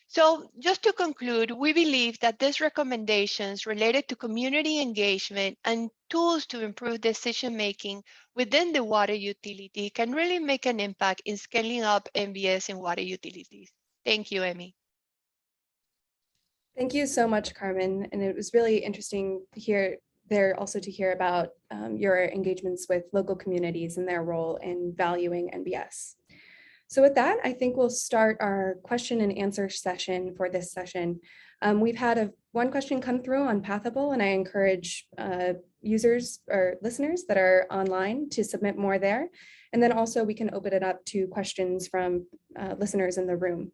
So just to conclude, we believe that these recommendations related to community engagement and tools to improve decision-making within the water utility can really make an impact in scaling up MBS in water utilities. Thank you, Emmy. Thank you so much, Carmen. And it was really interesting to hear about your engagements with local communities and their role in valuing NBS. So with that, I think we'll start our question and answer session for this session. We've had one question come through on Pathable, and I encourage users or listeners that are online to submit more there. And then also we can open it up to questions from listeners in the room.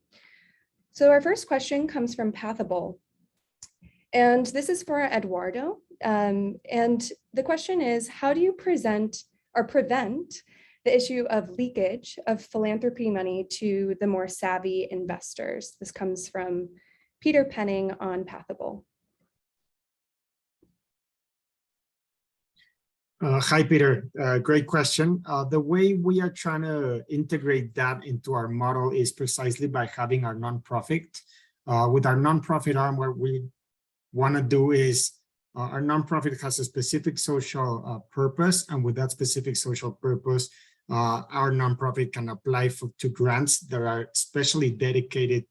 So our first question comes from Pathable. And this is for Eduardo. And the question is, how do you prevent the issue of leakage of philanthropy money to the more savvy investors? This comes from Peter Penning on Pathable. Hi, Peter. Great question. The way we are trying to integrate that into our model is precisely by having our nonprofit. With our nonprofit arm, what we want to do is our nonprofit has a specific social purpose, and with that specific social purpose, our nonprofit can apply to grants that are specially dedicated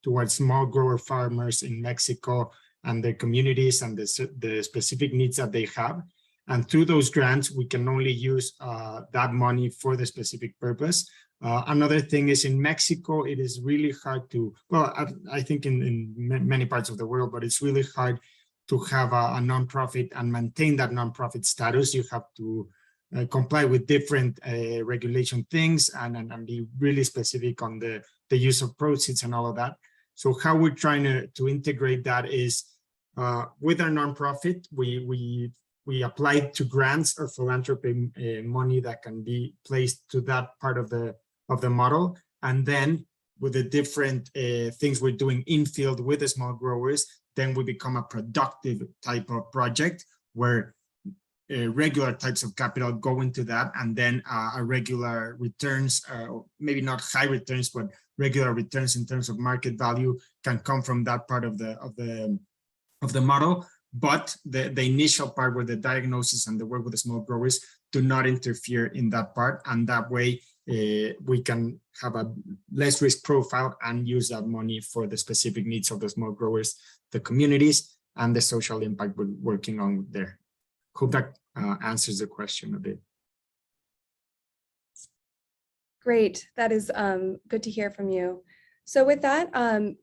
towards small grower farmers in Mexico and their communities and the specific needs that they have. And through those grants, we can only use that money for the specific purpose. Another thing is in Mexico, it is really hard to, well, I think in many parts of the world, but it's really hard to have a nonprofit and maintain that nonprofit status. You have to comply with different regulation things and be really specific on the use of proceeds and all of that. So how we're trying to integrate that is with our nonprofit, we applied to grants or philanthropy money that can be placed to that part of the model. And then with the different things we're doing in field with the small growers, then we become a productive type of project where regular types of capital go into that, and then a regular returns, maybe not high returns, but regular returns in terms of market value can come from that part of the model. But the initial part where the diagnosis and the work with the small growers do not interfere in that part, and that way we can have a less risk profile and use that money for the specific needs of the small growers, the communities, and the social impact we're working on there. Hope that answers the question a bit. Great, that is good to hear from you. So with that,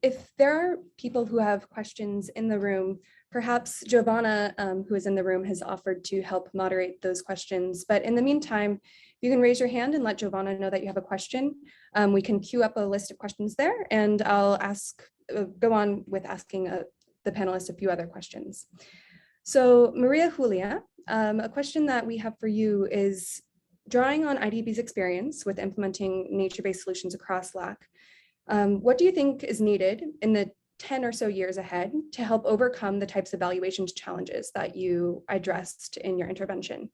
if there are people who have questions in the room, perhaps Giovanna, who is in the room, has offered to help moderate those questions. But in the meantime, you can raise your hand and let Giovanna know that you have a question. We can queue up a list of questions there, and I'll go on with asking the panelists a few other questions. So Maria Julia, a question that we have for you is, drawing on IDB's experience with implementing nature-based solutions across LAC, what do you think is needed in the 10 or so years ahead to help overcome the types of evaluations challenges that you addressed in your intervention?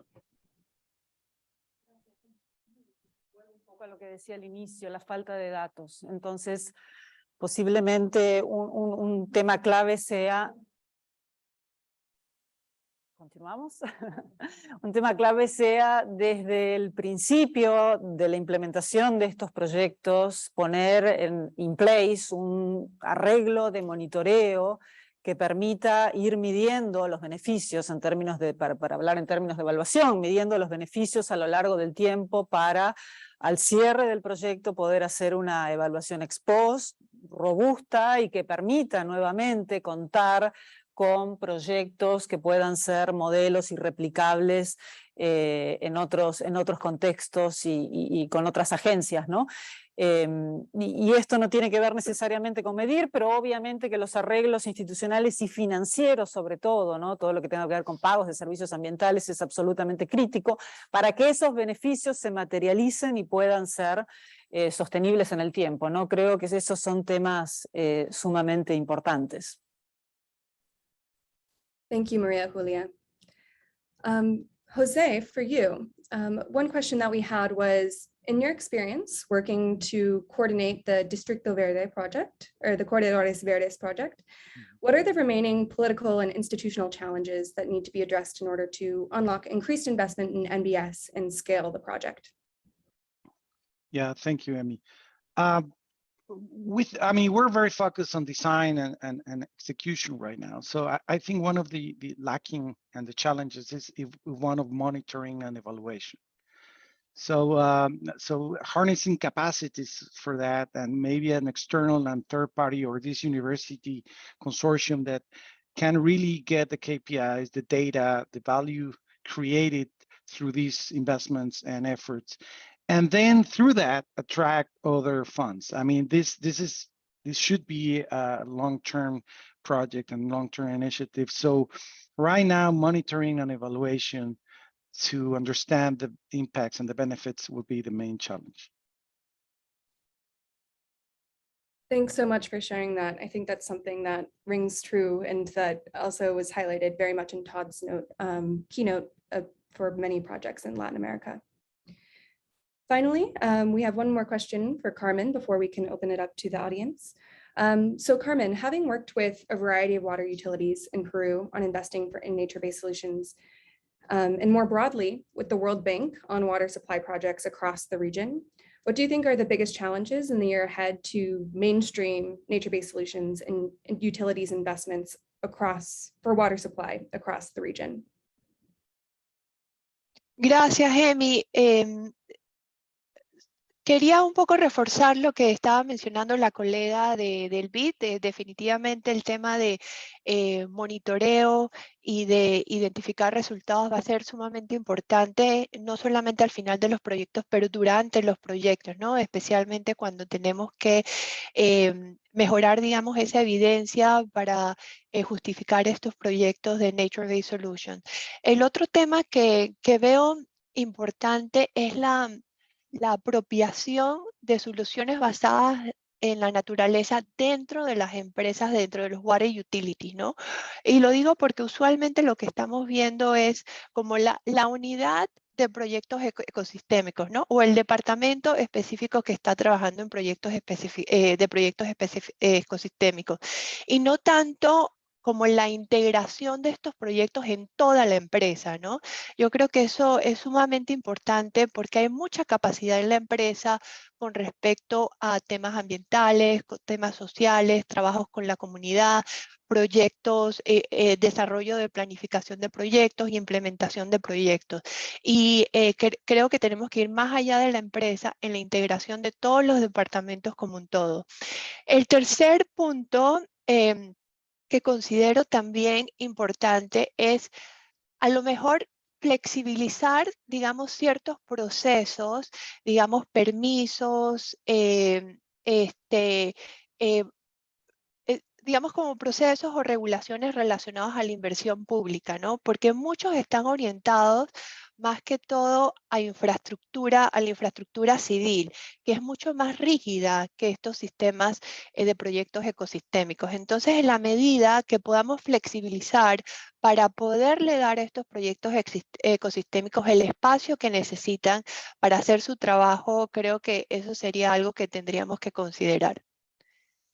Un poco a lo que decía al inicio, la falta de datos. Entonces, posiblemente un tema clave sea... Continuamos. Un tema clave sea desde el principio de la implementación de estos proyectos poner in place un arreglo de monitoreo que permita ir midiendo los beneficios en términos de, para hablar en términos de evaluación, midiendo los beneficios a lo largo del tiempo para al cierre del proyecto poder hacer una evaluación ex post robusta y que permita nuevamente contar con proyectos que puedan ser modelos y replicables en otros contextos y con otras agencias, ¿no? Y esto no tiene que ver necesariamente con medir, pero obviamente que los arreglos institucionales y financieros sobre todo, ¿no? Todo lo que tenga que ver con pagos de servicios ambientales es absolutamente crítico para que esos beneficios se materialicen y puedan ser sostenibles en el tiempo, ¿no? Creo que esos son temas sumamente importantes. Thank you, Maria Julia. Jose, for you, one question that we had was, in your experience working to coordinate the Distrito Verde project, or the Corredores Verdes project, what are the remaining political and institutional challenges that need to be addressed in order to unlock increased investment in NBS and scale the project? Yeah, thank you, Emmy. We're very focused on design and execution right now. So I think one of the lacking and the challenges is one of monitoring and evaluation. So so harnessing capacities for that, and maybe an external and third party or this university consortium that can really get the KPIs, the data, the value created through these investments and efforts. And then through that, attract other funds. I mean, this should be a long-term project and long-term initiative. So right now, monitoring and evaluation to understand the impacts and the benefits will be the main challenge. Thanks so much for sharing that. I think that's something that rings true and that also was highlighted very much in Todd's keynote for many projects in Latin America. Finally, we have one more question for Carmen before we can open it up to the audience. So Carmen, having worked with a variety of water utilities in Peru on investing in nature-based solutions, and more broadly with the World Bank on water supply projects across the region, what do you think are the biggest challenges in the year ahead to mainstream nature-based solutions and utilities investments for water supply across the region? Gracias, Emi. Quería un poco reforzar lo que estaba mencionando la colega del BID. Definitivamente el tema de monitoreo y de identificar resultados va a ser sumamente importante, no solamente al final de los proyectos, pero durante los proyectos, ¿no? Especialmente cuando tenemos que mejorar, digamos, esa evidencia para justificar estos proyectos de Nature-Based Solutions. El otro tema que veo importante es la apropiación de soluciones basadas en la naturaleza dentro de las empresas, dentro de los water utilities, ¿no? Y lo digo porque usualmente lo que estamos viendo es como la unidad de proyectos ecosistémicos, ¿no? O el departamento específico que está trabajando en proyectos ecosistémicos. Y no tanto como la integración de estos proyectos en toda la empresa, ¿no? Yo creo que eso es sumamente importante porque hay mucha capacidad en la empresa con respecto a temas ambientales, temas sociales, trabajos con la comunidad, proyectos, desarrollo de planificación de proyectos y implementación de proyectos. Y creo que tenemos que ir más allá de la empresa en la integración de todos los departamentos como un todo. El tercer punto que considero también importante es a lo mejor flexibilizar, digamos, ciertos procesos, digamos, permisos, digamos, como procesos o regulaciones relacionados a la inversión pública, ¿no? Porque muchos están orientados más que todo a la infraestructura civil, que es mucho más rígida que estos sistemas de proyectos ecosistémicos. Entonces, en la medida que podamos flexibilizar para poderle dar a estos proyectos ecosistémicos el espacio que necesitan para hacer su trabajo, creo que eso sería algo que tendríamos que considerar.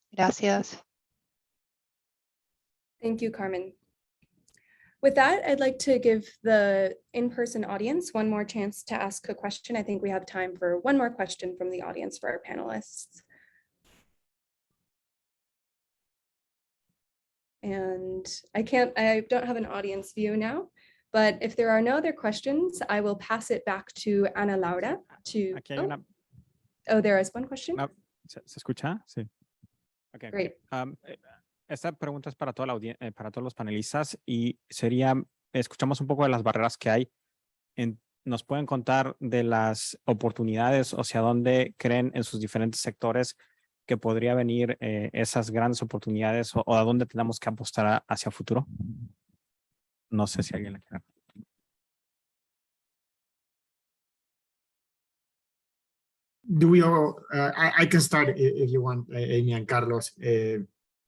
Gracias. Thank you, Carmen. With that, I'd like to give the in-person audience one more chance to ask a question. I think we have time for one more question from the audience for our panelists. And I don't have an audience view now, but if there are no other questions, I will pass it back to Ana Laura to. Aquí hay una. Oh, there is one question. ¿Se escucha? Sí. Okay. Great. Esta pregunta es para toda la para todos los panelistas y sería, escuchamos un poco de las barreras que hay. ¿Nos pueden contar de las oportunidades o hacia dónde creen en sus diferentes sectores que podría venir esas grandes oportunidades o a dónde tenemos que apostar hacia el futuro? No sé si alguien la quiere. Do we all, I can start if you want, Amy and Carlos.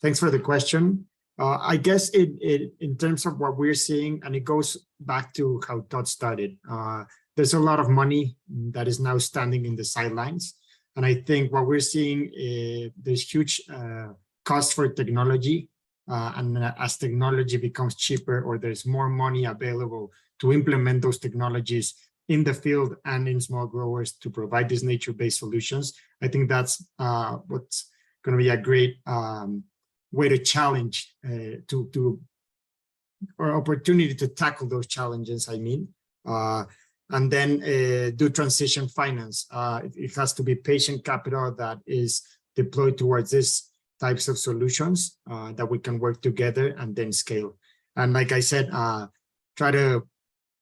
Thanks for the question. I guess in terms of what we're seeing, and it goes back to how Todd started, there's a lot of money that is now standing in the sidelines. And I think what we're seeing, there's huge cost for technology. And as technology becomes cheaper or there's more money available to implement those technologies in the field and in small growers to provide these nature-based solutions, I think that's what's going to be a great way to challenge, or opportunity to tackle those challenges, I mean. And then do transition finance. It has to be patient capital that is deployed towards these types of solutions that we can work together and then scale. And like I said, try to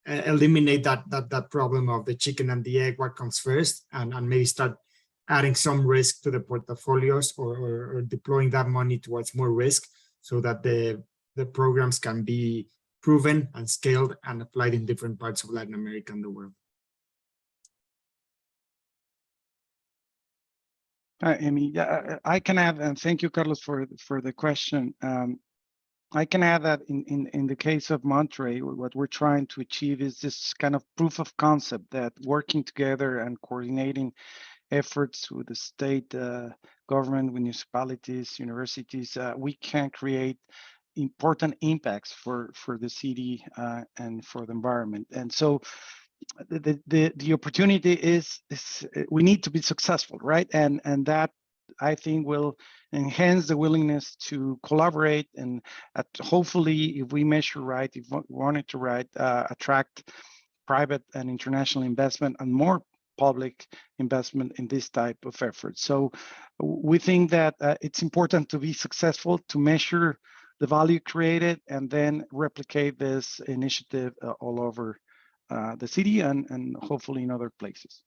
eliminate that problem of the chicken and the egg, what comes first, and maybe start adding some risk to the portfolios or deploying that money towards more risk so that the programs can be proven and scaled and applied in different parts of Latin America and the world. Amy, I can add, and thank you, Carlos, for the question. I can add that in the case of Monterey, what we're trying to achieve is this kind of proof of concept that working together and coordinating efforts with the state government, municipalities, universities, we can create important impacts for the city and for the environment. And so the opportunity is we need to be successful, right? And that I think will enhance the willingness to collaborate and hopefully, if we measure right, if we wanted to right, attract private and international investment and more public investment in this type of effort. So we think that it's important to be successful, to measure the value created, and then replicate this initiative all over the city and hopefully in other places.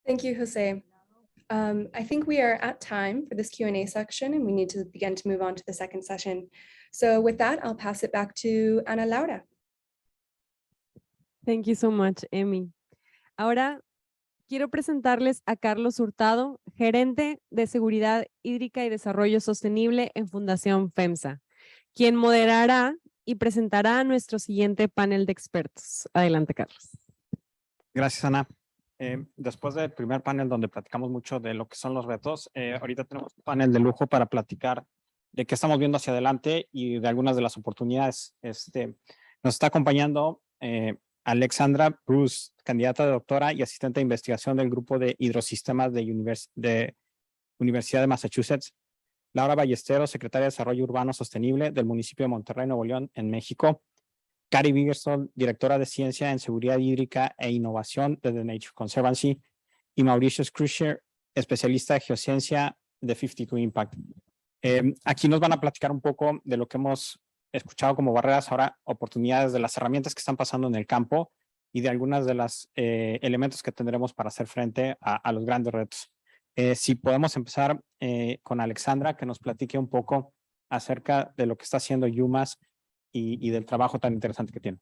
Thank you, Jose. I think we are at time for this Q&A section, and we need to begin to move on to the second session. So with that, I'll pass it back to Ana Laura. Thank you so much, Emi. Ahora quiero presentarles a Carlos Hurtado, gerente de Seguridad Hídrica y Desarrollo Sostenible en Fundación FEMSA, quien moderará y presentará a nuestro siguiente panel de expertos. Adelante, Carlos. Gracias, Ana. Después del primer panel donde platicamos mucho de lo que son los retos, ahorita tenemos un panel de lujo para platicar de qué estamos viendo hacia adelante y de algunas de las oportunidades. Nos está acompañando Alexandra Bruce, candidata de doctora y asistente de investigación del grupo de hidrosistemas de Universidad de Massachusetts. Laura Ballesteros, secretaria de Desarrollo Urbano Sostenible del municipio de Monterrey, Nuevo León, en México. Cari Bigerstol, directora de Ciencia en Seguridad Hídrica e Innovación de The Nature Conservancy. Y Mauricio Scruscher, especialista de Geociencia de 52 Impact. Aquí nos van a platicar un poco de lo que hemos escuchado como barreras, ahora oportunidades, de las herramientas que están pasando en el campo y de algunas de los elementos que tendremos para hacer frente a los grandes retos. Si podemos empezar con Alexandra, que nos platique un poco acerca de lo que está haciendo UMass y del trabajo tan interesante que tiene.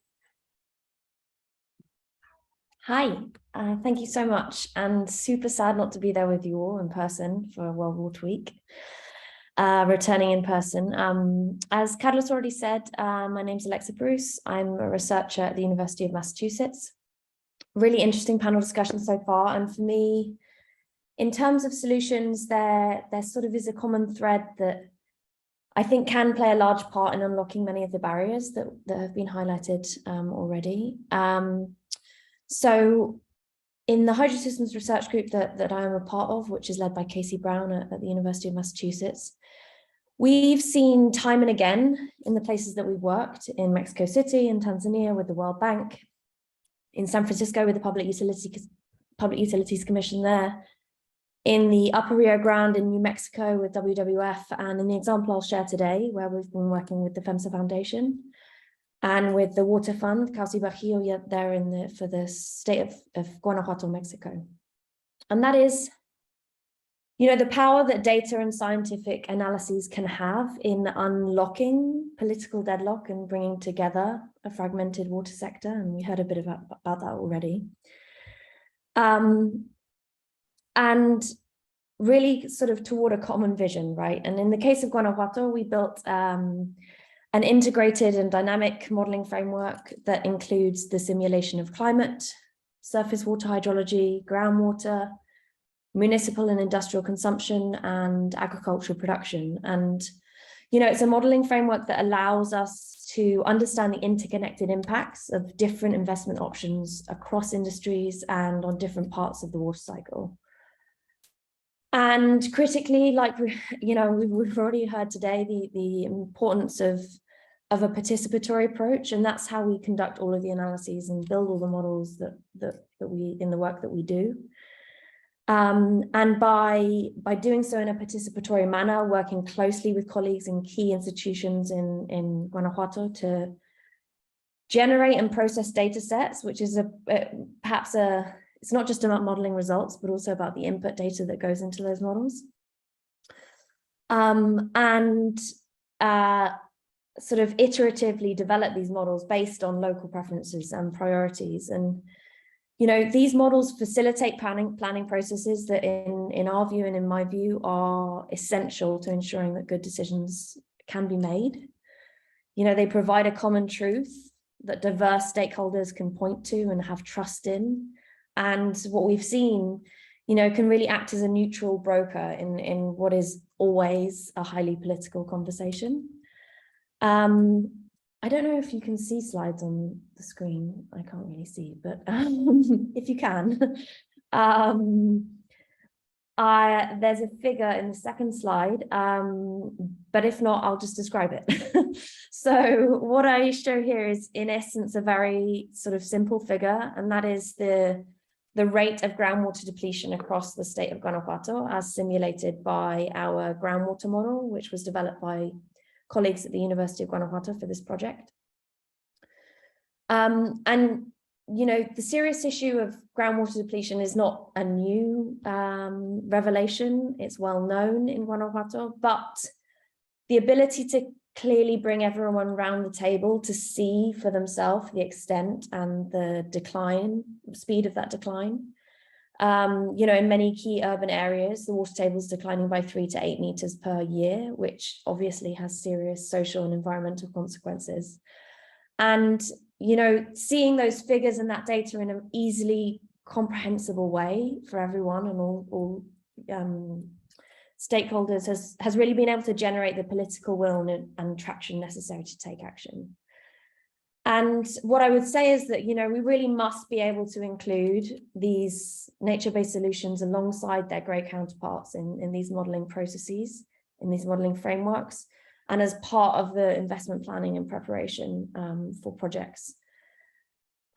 Hi, thank you so much, and super sad not to be there with you all in person for World Water Week, returning in person. As Carlos already said, my name's Alexa Bruce. I'm a researcher at the University of Massachusetts. Really interesting panel discussion so far, and for me, in terms of solutions, there sort of is a common thread that I think can play a large part in unlocking many of the barriers that have been highlighted already. So in the Hydrosystems Research Group that I am a part of, which is led by Casey Brown at the University of Massachusetts, we've seen time and again in the places that we've worked, in Mexico City, in Tanzania with the World Bank, in San Francisco with the Public Utilities Commission there, in the Upper Rio Grande in New Mexico with WWF, and in the example I'll share today, where we've been working with the FEMSA Foundation and with the Water Fund, Cauce Bajío, there for the state of Guanajuato, Mexico. And that is, the power that data and scientific analyses can have in unlocking political deadlock and bringing together a fragmented water sector. And we heard a bit about that already. And really sort of toward a common vision, right? And in the case of Guanajuato, we built an integrated and dynamic modeling framework that includes the simulation of climate, surface water hydrology, groundwater, municipal and industrial consumption, and agricultural production. And, it's a modeling framework that allows us to understand the interconnected impacts of different investment options across industries and on different parts of the water cycle. And critically, like we've already heard today, the importance of a participatory approach, and that's how we conduct all of the analyses and build all the models that we in the work that we do. And by doing so in a participatory manner, working closely with colleagues in key institutions in Guanajuato to generate and process data sets, which is perhaps it's not just about modeling results, but also about the input data that goes into those models. Sort of iteratively develop these models based on local preferences and priorities. And, these models facilitate planning processes that in our view and in my view are essential to ensuring that good decisions can be made. They provide a common truth that diverse stakeholders can point to and have trust in. And what we've seen, can really act as a neutral broker in what is always a highly political conversation. I don't know if you can see slides on the screen. I can't really see, but if you can, there's a figure in the second slide, but if not, I'll just describe it. So what I show here is in essence a very sort of simple figure, and that is the rate of groundwater depletion across the state of Guanajuato as simulated by our groundwater model, which was developed by colleagues at the University of Guanajuato for this project. And you know, the serious issue of groundwater depletion is not a new revelation. It's well known in Guanajuato, but the ability to clearly bring everyone around the table to see for themselves the extent and the decline, speed of that decline. You know, in many key urban areas, the water table is declining by 3 to 8 meters per year, which obviously has serious social and environmental consequences. And, you know, seeing those figures and that data in an easily comprehensible way for everyone and all stakeholders has really been able to generate the political will and traction necessary to take action. And what I would say is that, you know, we really must be able to include these nature-based solutions alongside their great counterparts in these modeling processes, in these modeling frameworks, and as part of the investment planning and preparation for projects.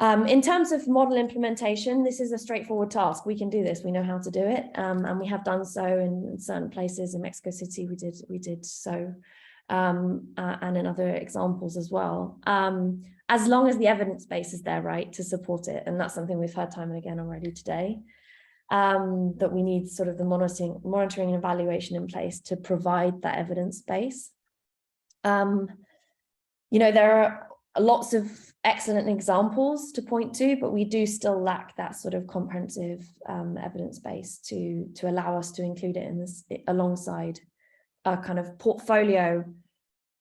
In terms of model implementation, this is a straightforward task. We can do this. We know how to do it, and we have done so in certain places. In Mexico City, we did so, and in other examples as well. As long as the evidence base is there, right, to support it, and that's something we've heard time and again already today. That we need sort of the monitoring and evaluation in place to provide that evidence base. You know, there are lots of excellent examples to point to, but we do still lack that sort of comprehensive evidence base to allow us to include it in this alongside a kind of portfolio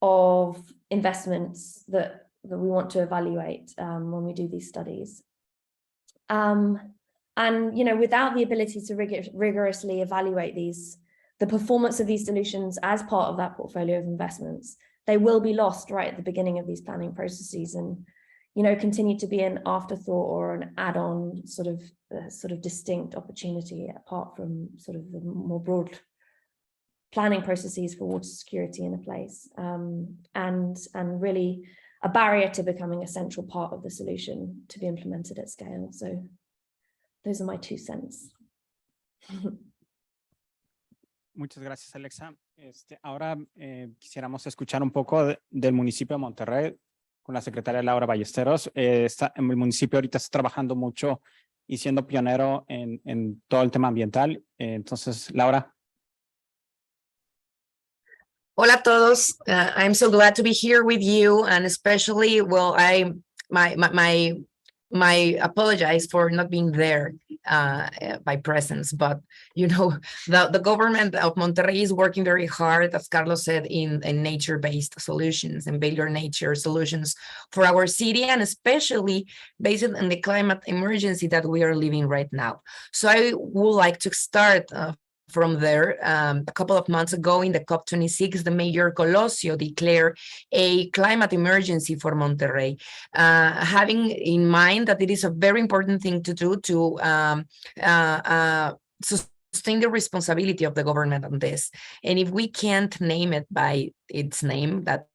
of investments that we want to evaluate when we do these studies. And, you know, without the ability to rigorously evaluate the performance of these solutions as part of that portfolio of investments, they will be lost right at the beginning of these planning processes and, you know, continue to be an afterthought or an add-on sort of distinct opportunity apart from sort of the more broad planning processes for water security in a place, and really a barrier to becoming a central part of the solution to be implemented at scale. So those are my 2 cents. Muchas gracias, Alexa. Ahora quisiéramos escuchar un poco del municipio de Monterrey con la secretaria Laura Ballesteros. El municipio ahorita está trabajando mucho y siendo pionero en todo el tema ambiental. Entonces, Laura. Hola a todos. I'm so glad to be here with you, and especially, well, my apologize for not being there by presence, but you know, the government of Monterrey is working very hard, as Carlos said, in nature-based solutions and better nature solutions for our city, and especially based on the climate emergency that we are living right now. So I would like to start from there. A couple of months ago in the COP26, the Mayor Colosio declared a climate emergency for Monterrey, having in mind that it is a very important thing to do to sustain the responsibility of the government on this. And if we can't name it by its name, that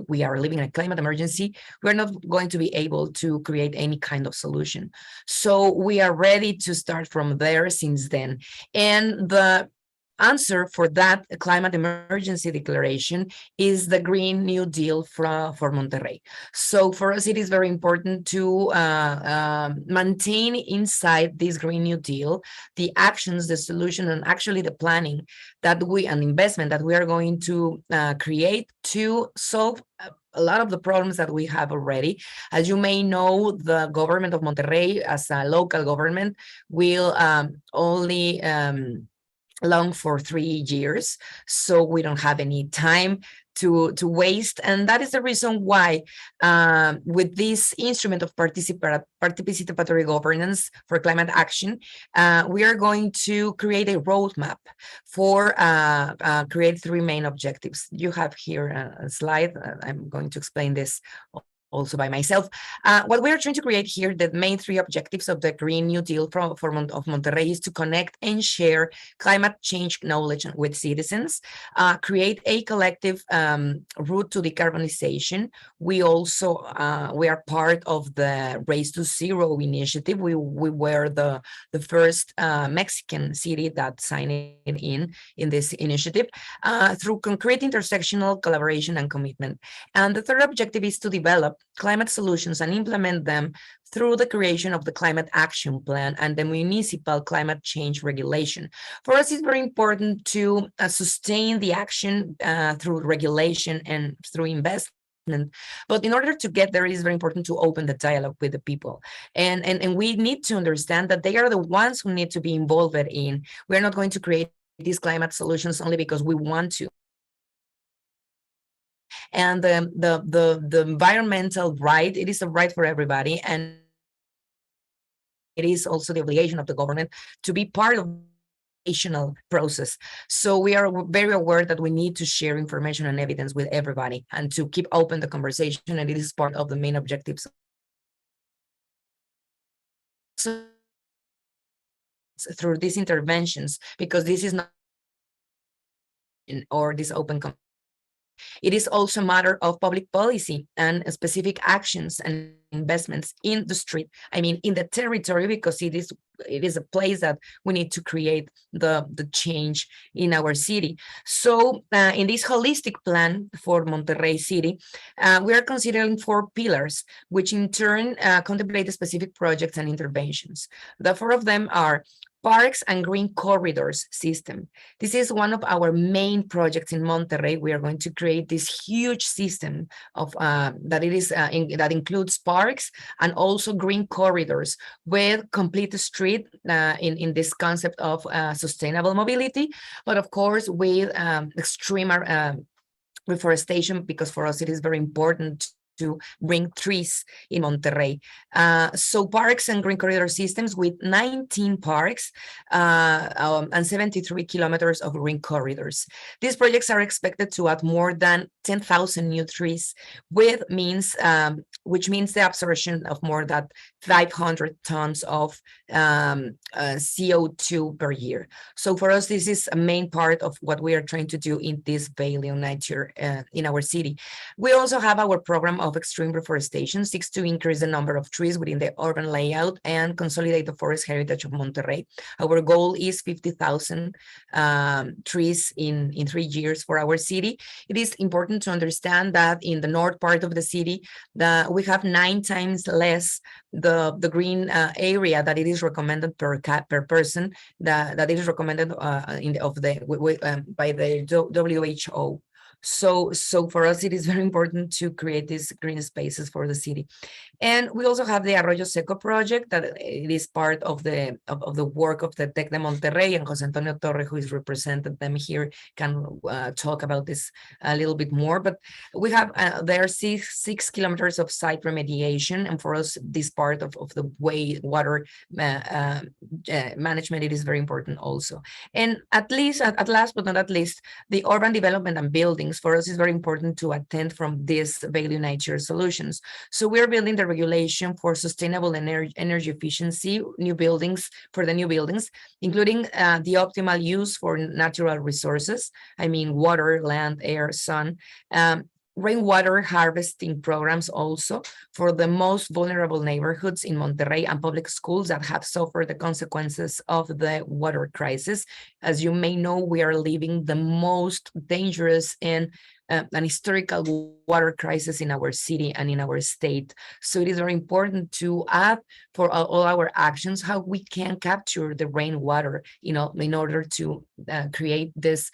we are living in a climate emergency, we're not going to be able to create any kind of solution. So we are ready to start from there since then. And the answer for that climate emergency declaration is the Green New Deal for Monterrey. So for us, it is very important to maintain inside this Green New Deal the actions, the solution, and actually the planning that and investment that we are going to create to solve a lot of the problems that we have already. As you may know, the government of Monterrey, as a local government, will only long for 3 years, so we don't have any time to waste, and that is the reason why with this instrument of participatory governance for climate action, we are going to create a roadmap for create 3 main objectives. You have here a slide. I'm going to explain this also by myself. What we are trying to create here, the main three objectives of the Green New Deal of Monterrey is to connect and share climate change knowledge with citizens, create a collective route to decarbonization. We also, we are part of the Race to Zero initiative. We were the first Mexican city that signed in this initiative through concrete intersectional collaboration and commitment. And the third objective is to develop climate solutions and implement them through the creation of the Climate Action Plan and the municipal climate change regulation. For us, it's very important to sustain the action through regulation and through investment. But in order to get there, it is very important to open the dialogue with the people. And we need to understand that they are the ones who need to be involved in. We're not going to create these climate solutions only because we want to. And the environmental right, it is a right for everybody. And it is also the obligation of the government to be part of the process. So we are very aware that we need to share information and evidence with everybody and to keep open the conversation. And it is part of the main objectives. So through these interventions, because this is not or this open conversation. It is also a matter of public policy and specific actions and investments in the street. I mean, in the territory, because it is a place that we need to create the change in our city. So in this holistic plan for Monterrey City, we are considering 4 pillars, which in turn contemplate specific projects and interventions. The 4 of them are Parks and Green Corridors system. This is one of our main projects in Monterrey. We are going to create this huge system of that includes parks and also green corridors with complete street in this concept of sustainable mobility, but of course with extreme reforestation, because for us it is very important to bring trees in Monterrey. So parks and green corridor systems with 19 parks and 73 kilometers of green corridors. These projects are expected to add more than 10,000 new trees, which means the absorption of more than 500 tons of CO2 per year. So for us, this is a main part of what we are trying to do in this value of nature in our city. We also have our program of extreme reforestation, seeks to increase the number of trees within the urban layout and consolidate the forest heritage of Monterrey. Our goal is 50,000 trees in 3 years for our city. It is important to understand that in the north part of the city, we have 9 times less the green area that it is recommended per person, that it is recommended by the WHO. So for us, it is very important to create these green spaces for the city. And we also have the Arroyo Seco project, that it is part of the work of the Tec de Monterrey, and Jose Antonio Torre, who is represented them here, can talk about this a little bit more. But we have there are 6 kilometers of site remediation, and for us, this part of the water management, it is very important also. And at last but not least, the urban development and buildings. For us, it's very important to attend from these value nature solutions. So we're building the regulation for sustainable energy efficiency, new buildings, including the optimal use for natural resources. I mean, water, land, air, sun. Rainwater harvesting programs also for the most vulnerable neighborhoods in Monterrey and public schools that have suffered the consequences of the water crisis. As you may know, we are living the most dangerous and an historical water crisis in our city and in our state. So it is very important to add for all our actions how we can capture the rainwater, in order to create this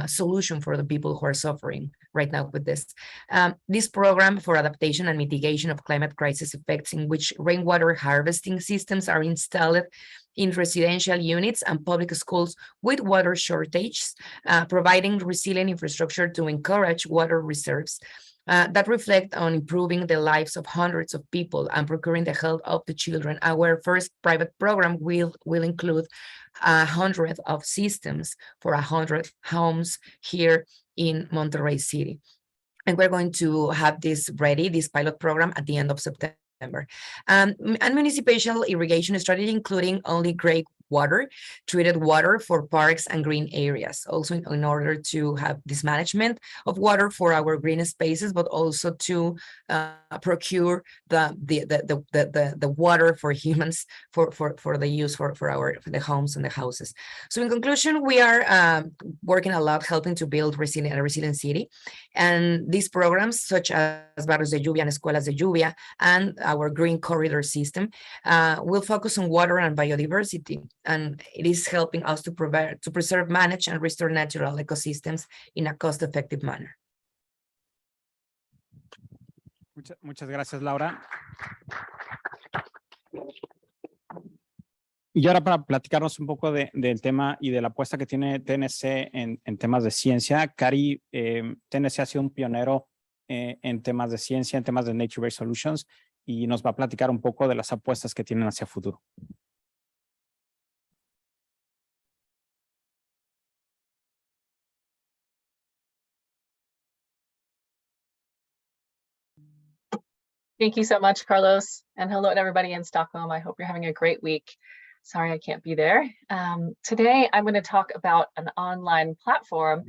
solution for the people who are suffering right now with this. This program for adaptation and mitigation of climate crisis effects, in which rainwater harvesting systems are installed in residential units and public schools with water shortages, providing resilient infrastructure to encourage water reserves that reflect on improving the lives of hundreds of people and procuring the health of the children. Our first private program will include 100 of systems for 100 homes here in Monterrey City. And we're going to have this ready, this pilot program, at the end of September. And municipal irrigation strategy, including only gray water, treated water for parks and green areas. Also in order to have this management of water for our green spaces, but also to procure the water for humans for the use for the homes and the houses. So in conclusion, we are working a lot helping to build a resilient city. And these programs such as Barrios de Lluvia and Escuelas de Lluvia and our green corridor system will focus on water and biodiversity. And it is helping us to preserve, manage, and restore natural ecosystems in a cost-effective manner. Muchas gracias, Laura. Y ahora para platicarnos un poco del tema y de la apuesta que tiene TNC en temas de ciencia, Cari, TNC ha sido un pionero en temas de ciencia, en temas de Nature-Based Solutions, y nos va a platicar un poco de las apuestas que tienen hacia futuro. Thank you so much, Carlos, and hello to everybody in Stockholm. I hope you're having a great week. Sorry I can't be there. Today, I'm going to talk about an online platform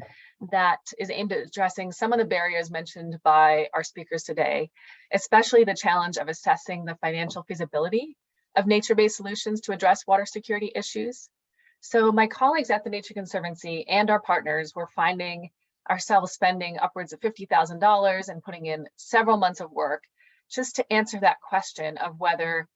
that is aimed at addressing some of the barriers mentioned by our speakers today, especially the challenge of assessing the financial feasibility of nature-based solutions to address water security issues. So my colleagues at the Nature Conservancy and our partners were finding ourselves spending upwards of $50,000 and putting in several months of work just to answer that question of whether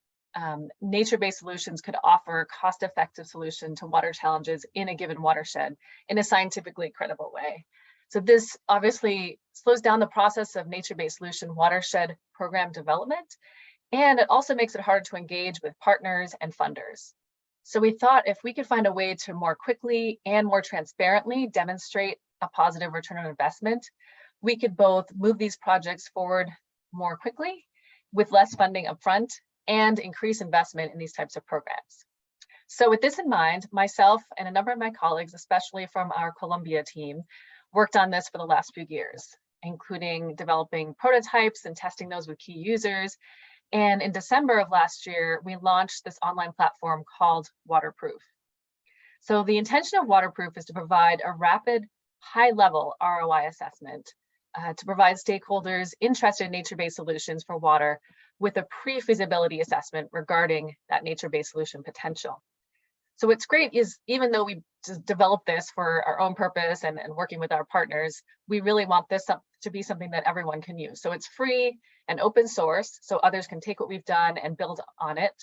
nature-based solutions could offer a cost-effective solution to water challenges in a given watershed in a scientifically credible way. So this obviously slows down the process of nature-based solution watershed program development, and it also makes it harder to engage with partners and funders. So we thought if we could find a way to more quickly and more transparently demonstrate a positive return on investment, we could both move these projects forward more quickly with less funding upfront and increase investment in these types of programs. So with this in mind, myself and a number of my colleagues, especially from our Colombia team, worked on this for the last few years, including developing prototypes and testing those with key users. And in December of last year, we launched this online platform called Waterproof. So the intention of Waterproof is to provide a rapid, high-level ROI assessment to provide stakeholders interested in nature-based solutions for water with a pre-feasibility assessment regarding that nature-based solution potential. So what's great is even though we just developed this for our own purpose and working with our partners, we really want this to be something that everyone can use. So it's free and open source, so others can take what we've done and build on it.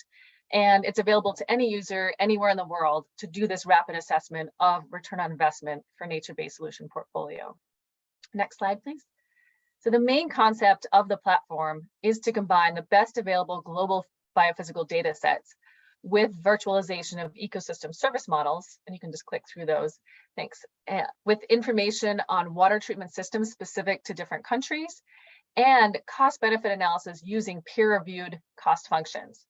And it's available to any user anywhere in the world to do this rapid assessment of return on investment for nature-based solution portfolio. Next slide, please. So the main concept of the platform is to combine the best available global biophysical data sets with virtualization of ecosystem service models, and you can just click through those, thanks, with information on water treatment systems specific to different countries, and cost-benefit analysis using peer-reviewed cost functions.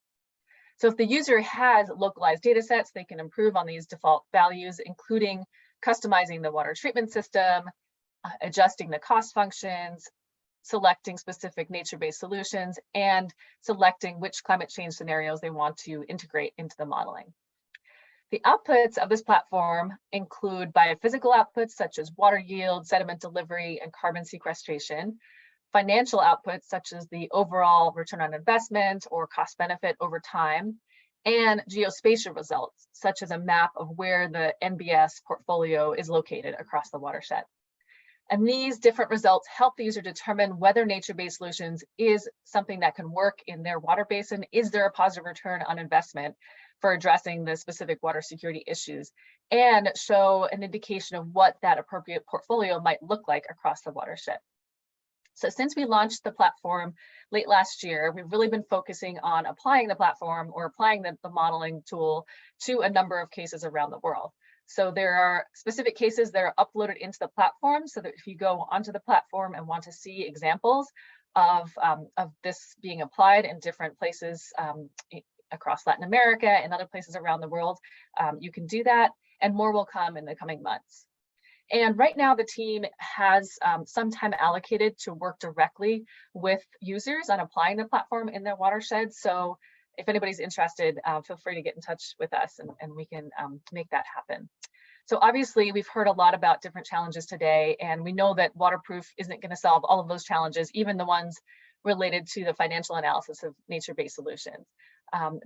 So if the user has localized data sets, they can improve on these default values, including customizing the water treatment system, adjusting the cost functions, selecting specific nature-based solutions, and selecting which climate change scenarios they want to integrate into the modeling. The outputs of this platform include biophysical outputs such as water yield, sediment delivery, and carbon sequestration, financial outputs such as the overall return on investment or cost benefit over time, and geospatial results such as a map of where the NBS portfolio is located across the watershed. And these different results help the user determine whether nature-based solutions is something that can work in their water basin. Is there a positive return on investment for addressing the specific water security issues, and show an indication of what that appropriate portfolio might look like across the watershed. So since we launched the platform late last year, we've really been focusing on applying the platform or applying the modeling tool to a number of cases around the world. So there are specific cases that are uploaded into the platform so that if you go onto the platform and want to see examples of this being applied in different places across Latin America and other places around the world, you can do that, and more will come in the coming months. And right now the team has some time allocated to work directly with users on applying the platform in their watershed. So if anybody's interested, feel free to get in touch with us and we can make that happen. So obviously we've heard a lot about different challenges today, and we know that waterproof isn't going to solve all of those challenges, even the ones related to the financial analysis of nature-based solutions.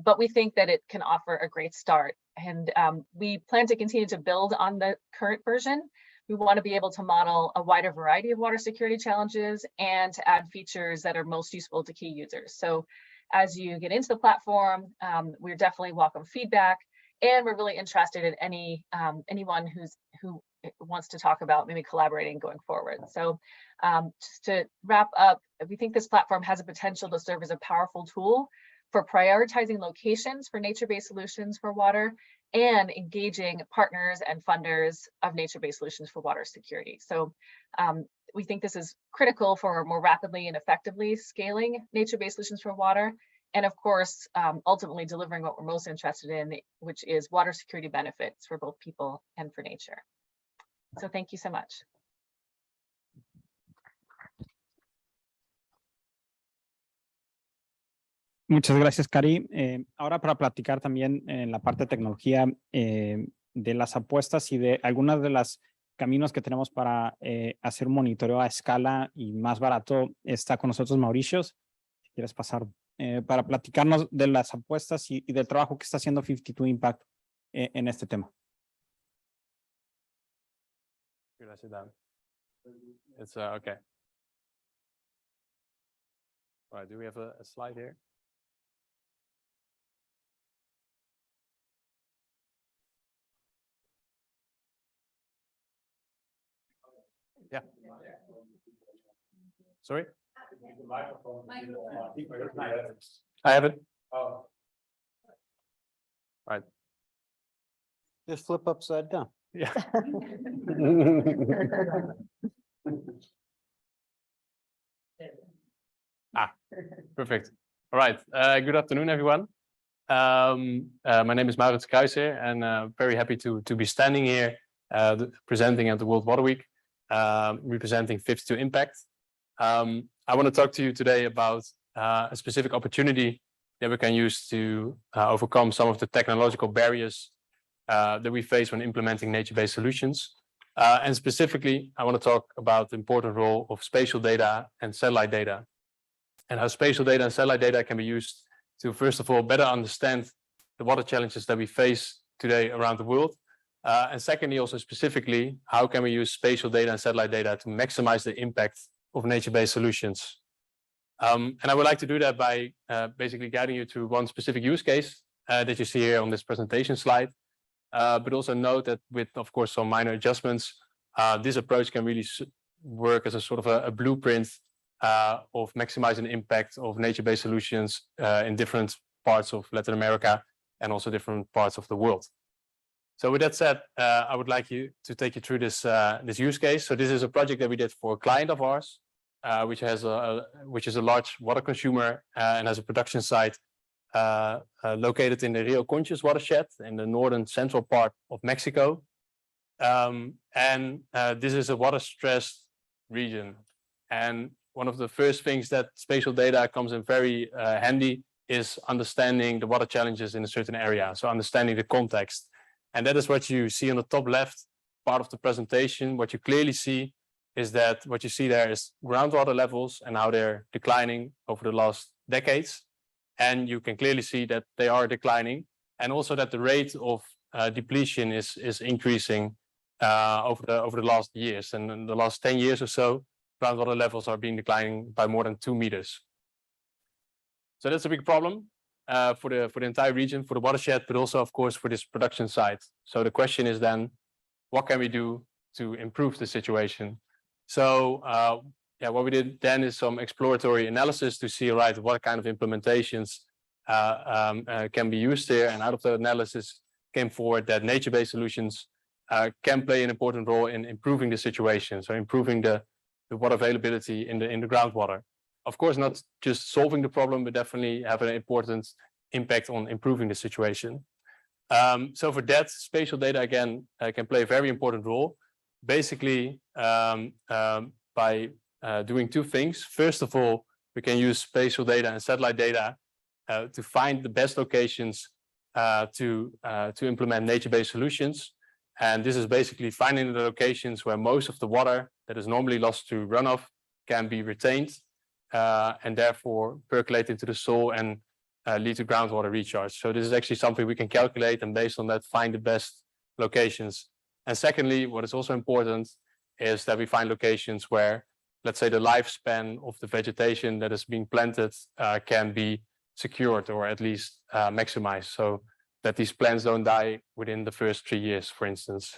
But we think that it can offer a great start, and we plan to continue to build on the current version. We want to be able to model a wider variety of water security challenges and to add features that are most useful to key users. So as you get into the platform, we're definitely welcome feedback, and we're really interested in anyone who wants to talk about maybe collaborating going forward. So just to wrap up, we think this platform has a potential to serve as a powerful tool for prioritizing locations for nature-based solutions for water and engaging partners and funders of nature-based solutions for water security. So we think this is critical for more rapidly and effectively scaling nature-based solutions for water. And of course, ultimately delivering what we're most interested in, which is water security benefits for both people and for nature. So thank you so much. Muchas gracias, Cari. Ahora para platicar también en la parte de tecnología de las apuestas y de algunas de los caminos que tenemos para hacer un monitoreo a escala y más barato, está con nosotros Mauricio. Si quieres pasar para platicarnos de las apuestas y del trabajo que está haciendo 52 Impact en este tema. It's okay. All right, do we have a slide here? Yeah. Sorry? I have it. All right. Just flip upside down. Yeah. Perfect. All right. Good afternoon, everyone. My name is Maurits Kruijser, and very happy to be standing here presenting at the World Water Week, representing 52 Impact. I want to talk to you today about a specific opportunity that we can use to overcome some of the technological barriers that we face when implementing nature-based solutions. And specifically, I want to talk about the important role of spatial data and satellite data, and how spatial data and satellite data can be used to, first of all, better understand the water challenges that we face today around the world. And secondly, also specifically, how can we use spatial data and satellite data to maximize the impact of nature-based solutions? And I would like to do that by basically guiding you to one specific use case that you see here on this presentation slide. But also note that with, of course, some minor adjustments, this approach can really work as a sort of a blueprint of maximizing the impact of nature-based solutions in different parts of Latin America and also different parts of the world. So with that said, I would like to take you through this use case. So this is a project that we did for a client of ours, which is a large water consumer and has a production site located in the Rio Conchos watershed in the northern central part of Mexico. And this is a water-stressed region. And one of the first things that spatial data comes in very handy is understanding the water challenges in a certain area. So understanding the context. And that is what you see on the top left part of the presentation. What you clearly see is that what you see there is groundwater levels and how they're declining over the last decades. And you can clearly see that they are declining, and also that the rate of depletion is increasing over the last years. And in the last 10 years or so, groundwater levels are being declining by more than 2 meters. So that's a big problem for the entire region, for the watershed, but also, of course, for this production site. So the question is then, what can we do to improve the situation? So what we did then is some exploratory analysis to see, right, what kind of implementations can be used here. And out of the analysis came forward that nature-based solutions can play an important role in improving the situation. So improving the water availability in the groundwater. Of course, not just solving the problem, but definitely have an important impact on improving the situation. So for that, spatial data, again, can play a very important role. basically by doing two things. First of all, we can use spatial data and satellite data to find the best locations to implement nature-based solutions. And this is basically finding the locations where most of the water that is normally lost to runoff can be retained and therefore percolate into the soil and lead to groundwater recharge. So this is actually something we can calculate, and based on that find the best locations. And secondly, what is also important is that we find locations where, let's say, the lifespan of the vegetation that is being planted can be secured or at least maximized, so that these plants don't die within the first 3 years, for instance.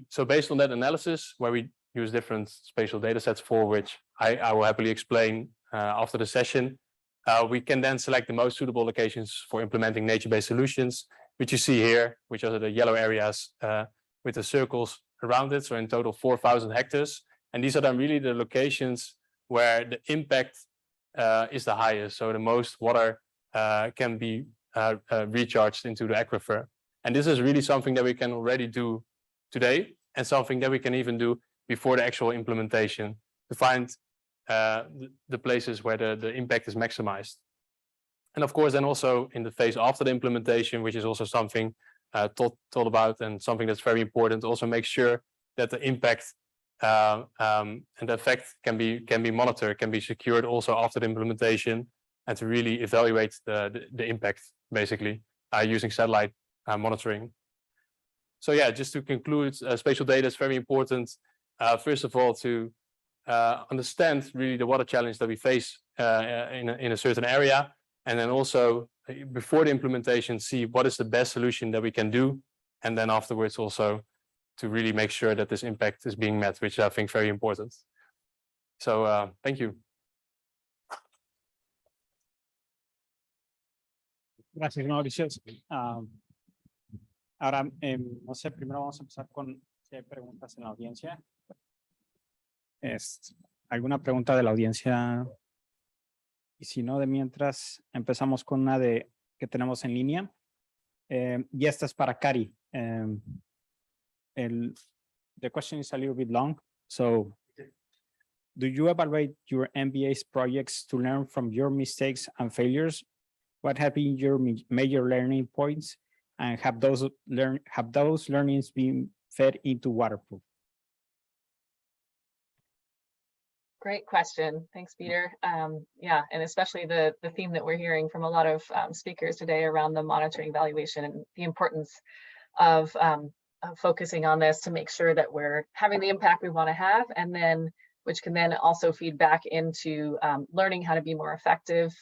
So based on that analysis, where we use different spatial data sets for which I will happily explain after the session, we can then select the most suitable locations for implementing nature-based solutions, which you see here, which are the yellow areas with the circles around it. So in total, 4,000 hectares. And these are then really the locations where the impact is the highest. So the most water can be recharged into the aquifer. And this is really something that we can already do today, and something that we can even do before the actual implementation to find the places where the impact is maximized. And of course, then also in the phase after the implementation, which is also something thought about and something that's very important, also make sure that the impact and the effect can be monitored, can be secured also after the implementation, and to really evaluate the impact, basically, using satellite monitoring. So yeah, just to conclude, spatial data is very important, first of all, to understand really the water challenge that we face in a certain area, and then also before the implementation, see what is the best solution that we can do, and then afterwards also to really make sure that this impact is being met, which I think is very important. So thank you. Gracias, Mauricio. Ahora, no sé, primero vamos a empezar con si hay preguntas en la audiencia. ¿Alguna pregunta de la audiencia? Y si no, de mientras empezamos con una que tenemos en línea. Y esta es para Cari. The question is a little bit long. So, do you evaluate your MBA's projects to learn from your mistakes and failures? What have been your major learning points, and have those learnings been fed into Waterproof? Great question. Thanks, Peter. Yeah, and especially the theme that we're hearing from a lot of speakers today around the monitoring evaluation and the importance of focusing on this to make sure that we're having the impact we want to have, and then which can then also feed back into learning how to be more effective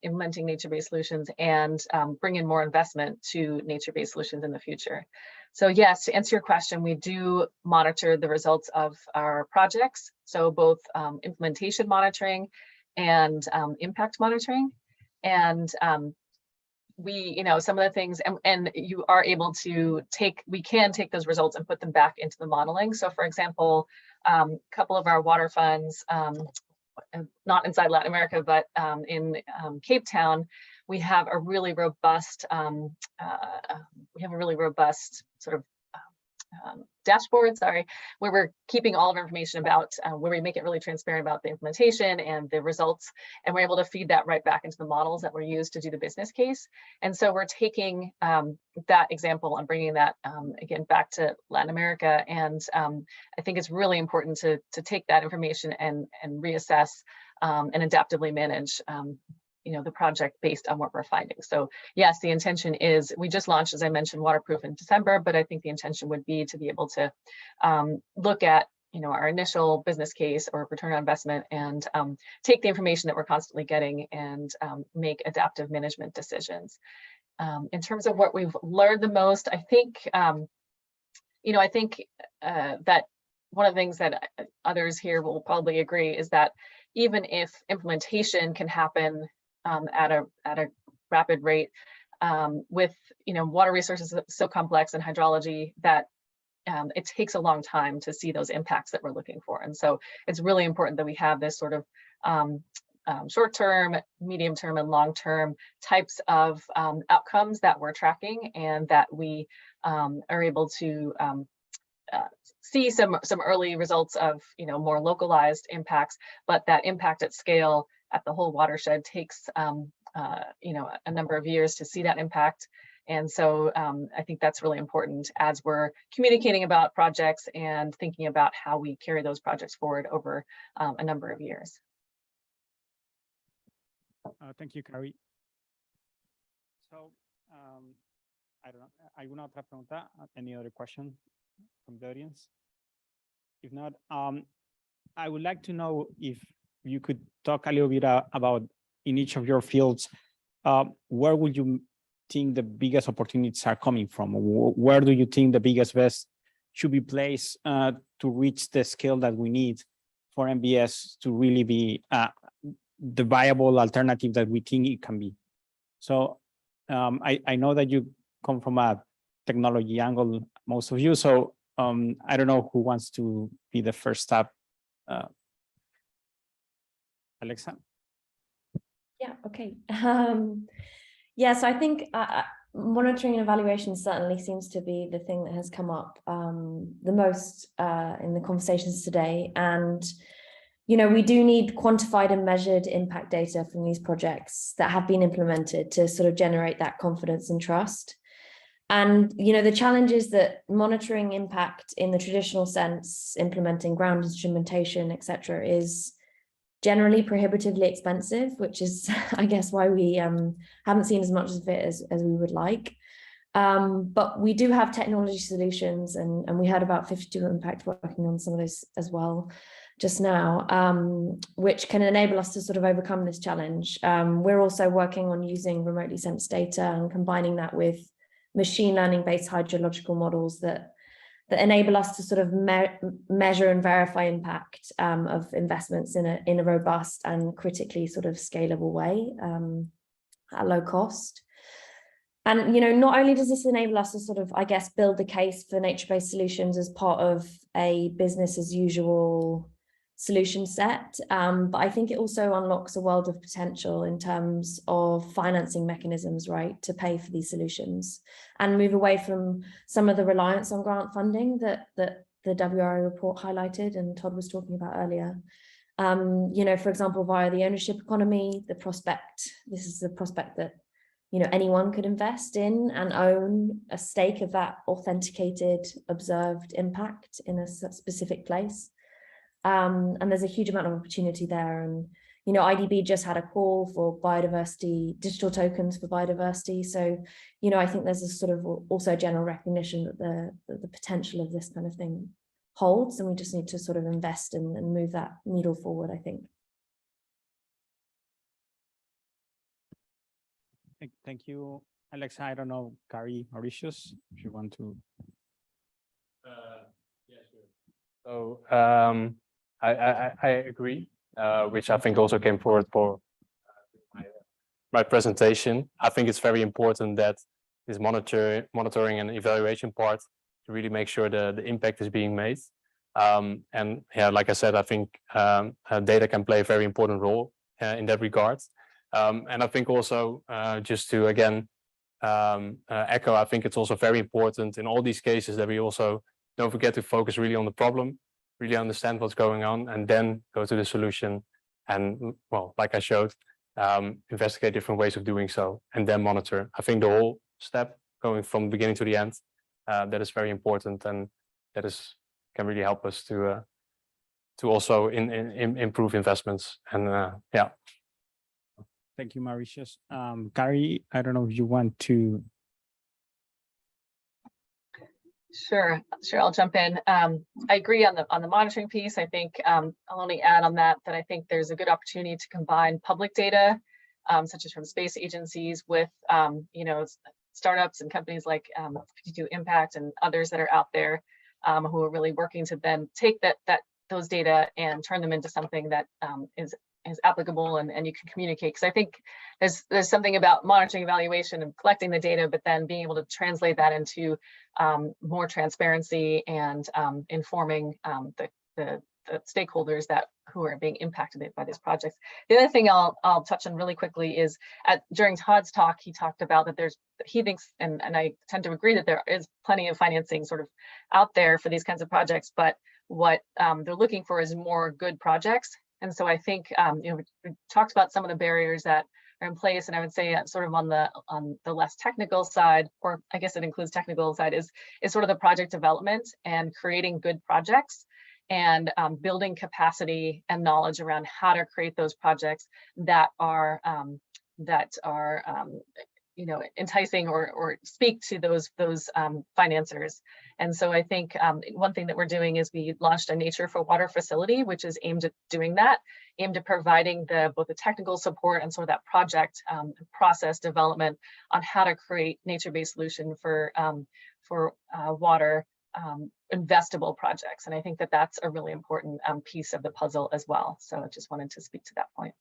implementing nature-based solutions and bring in more investment to nature-based solutions in the future. So yes, to answer your question, we do monitor the results of our projects. So both implementation monitoring and impact monitoring. And we, some of the things, and you are able to we can take those results and put them back into the modeling. So for example, a couple of our water funds, not inside Latin America, but in Cape Town, we have a really robust sort of dashboard, where we're keeping all of our information about where we make it really transparent about the implementation and the results, and we're able to feed that right back into the models that were used to do the business case. And so we're taking that example and bringing that again back to Latin America, and I think it's really important to take that information and reassess and adaptively manage the project based on what we're finding. So yes, the intention is, we just launched, as I mentioned, Waterproof in December, but I think the intention would be to be able to look at our initial business case or return on investment and take the information that we're constantly getting and make adaptive management decisions. In terms of what we've learned the most, I think that one of the things that others here will probably agree is that even if implementation can happen at a rapid rate, with water resources so complex and hydrology that it takes a long time to see those impacts that we're looking for. And so it's really important that we have this sort of short-term, medium-term, and long-term types of outcomes that we're tracking, and that we are able to see some early results of more localized impacts, but that impact at scale at the whole watershed takes a number of years to see that impact. And so I think that's really important as we're communicating about projects and thinking about how we carry those projects forward over a number of years. Thank you, Carrie. So, I don't know, ¿alguna otra pregunta? Any other question from the audience? If not, I would like to know if you could talk a little bit about in each of your fields, where would you think the biggest opportunities are coming from? Where do you think the biggest bets should be placed to reach the scale that we need for MBS to really be the viable alternative that we think it can be? So I know that you come from a technology angle, most of you. So I don't know who wants to be the first step. Alexa? Yeah, okay. Yeah, so I think monitoring and evaluation certainly seems to be the thing that has come up the most in the conversations today. And, we do need quantified and measured impact data from these projects that have been implemented to sort of generate that confidence and trust. And, the challenge is that monitoring impact in the traditional sense, implementing ground instrumentation, et cetera, is generally prohibitively expensive, which is, I guess, why we haven't seen as much of it as we would like. But we do have technology solutions, and we heard about 52 Impact working on some of those as well just now, which can enable us to sort of overcome this challenge. We're also working on using remotely sensed data and combining that with machine learning based hydrological models that enable us to sort of measure and verify impact of investments in a robust and critically sort of scalable way at low cost. And, not only does this enable us to sort of, I guess, build the case for nature-based solutions as part of a business as usual solution set, but I think it also unlocks a world of potential in terms of financing mechanisms, right, to pay for these solutions and move away from some of the reliance on grant funding that the WRI report highlighted and Todd was talking about earlier. For example, via the ownership economy, this is the prospect that anyone could invest in and own a stake of that authenticated, observed impact in a specific place. And there's a huge amount of opportunity there. And, IDB just had a call for biodiversity, digital tokens for biodiversity. So, I think there's a sort of also general recognition that the potential of this kind of thing holds, and we just need to sort of invest and move that needle forward, I think. Thank you, Alexa. I don't know, Carrie, Mauritius, if you want to. Yeah, sure. So I agree, which I think also came forward for my presentation. I think it's very important that this monitoring and evaluation part to really make sure the impact is being made. And yeah, like I said, I think data can play a very important role in that regard. And I think also just to again echo, I think it's also very important in all these cases that we also don't forget to focus really on the problem, really understand what's going on, and then go to the solution. And well, like I showed, investigate different ways of doing so, and then monitor. I think the whole step going from the beginning to the end, that is very important, and that can really help us to also improve investments. And yeah. Thank you, Mauritius. Carrie, I don't know if you want to. Sure, I'll jump in. I agree on the monitoring piece. I think I'll only add on that I think there's a good opportunity to combine public data, such as from space agencies, with startups and companies like 52 Impact and others that are out there who are really working to then take those data and turn them into something that is applicable and you can communicate. Because I think there's something about monitoring, evaluation, and collecting the data, but then being able to translate that into more transparency and informing the stakeholders that who are being impacted by these projects. The other thing I'll touch on really quickly is during Todd's talk, he talked about that he thinks, and I tend to agree, that there is plenty of financing sort of out there for these kinds of projects, but what they're looking for is more good projects. And so I think, we talked about some of the barriers that are in place, and I would say sort of on the less technical side, or I guess it includes technical side, is sort of the project development and creating good projects and building capacity and knowledge around how to create those projects that are enticing or speak to those financiers. And so I think one thing that we're doing is we launched a Nature for Water facility, which is aimed at doing that, aimed at providing both the technical support and sort of that project process development on how to create nature-based solution for water investable projects. And I think that that's a really important piece of the puzzle as well. So I just wanted to speak to that point.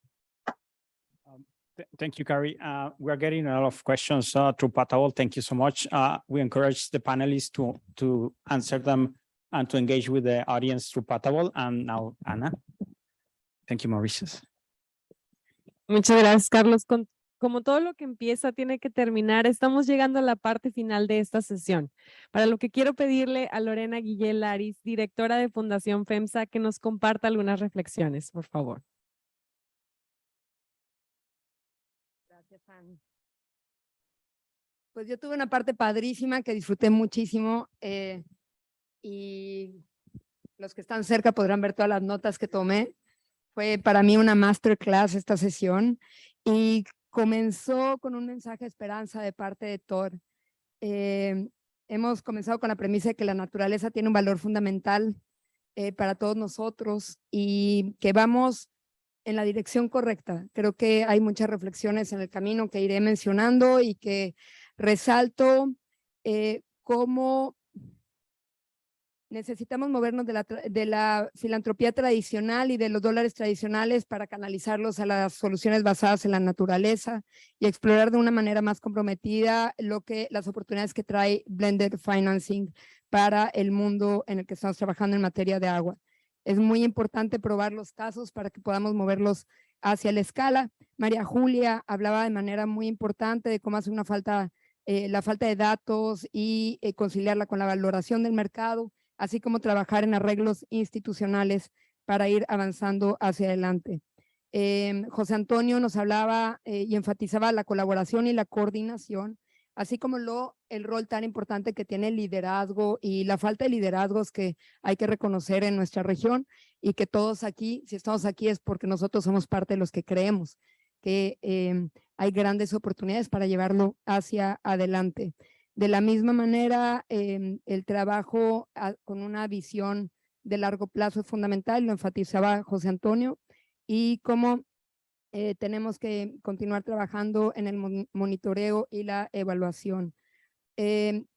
Thank you, Carrie. We're getting a lot of questions through Patawal. Thank you so much. We encourage the panelists to answer them and to engage with the audience through Patawal. And now, Ana. Thank you, Mauritius. Muchas gracias, Carlos. Como todo lo que empieza tiene que terminar, estamos llegando a la parte final de esta sesión, para lo que quiero pedirle a Lorena Guillén Laris, directora de Fundación FEMSA, que nos comparta algunas reflexiones, por favor. Gracias, Anne. Pues yo tuve una parte padrísima que disfruté muchísimo y los que están cerca podrán ver todas las notas que tomé. Fue para mí una masterclass esta sesión y comenzó con un mensaje de esperanza de parte de Thor. Hemos comenzado con la premisa de que la naturaleza tiene un valor fundamental para todos nosotros y que vamos en la dirección correcta. Creo que hay muchas reflexiones en el camino que iré mencionando y que resalto cómo necesitamos movernos de la filantropía tradicional y de los dólares tradicionales para canalizarlos a las soluciones basadas en la naturaleza y explorar de una manera más comprometida las oportunidades que trae blended financing para el mundo en el que estamos trabajando en materia de agua. Es muy importante probar los casos para que podamos moverlos hacia la escala. María Julia hablaba de manera muy importante de cómo hace la falta de datos y conciliarla con la valoración del mercado, así como trabajar en arreglos institucionales para ir avanzando hacia adelante. José Antonio nos hablaba y enfatizaba la colaboración y la coordinación, así como el rol tan importante que tiene el liderazgo y la falta de liderazgos que hay que reconocer en nuestra región y que todos aquí, si estamos aquí es porque nosotros somos parte de los que creemos que hay grandes oportunidades para llevarlo hacia adelante. De la misma manera, el trabajo con una visión de largo plazo es fundamental, lo enfatizaba José Antonio, y cómo tenemos que continuar trabajando en el monitoreo y la evaluación.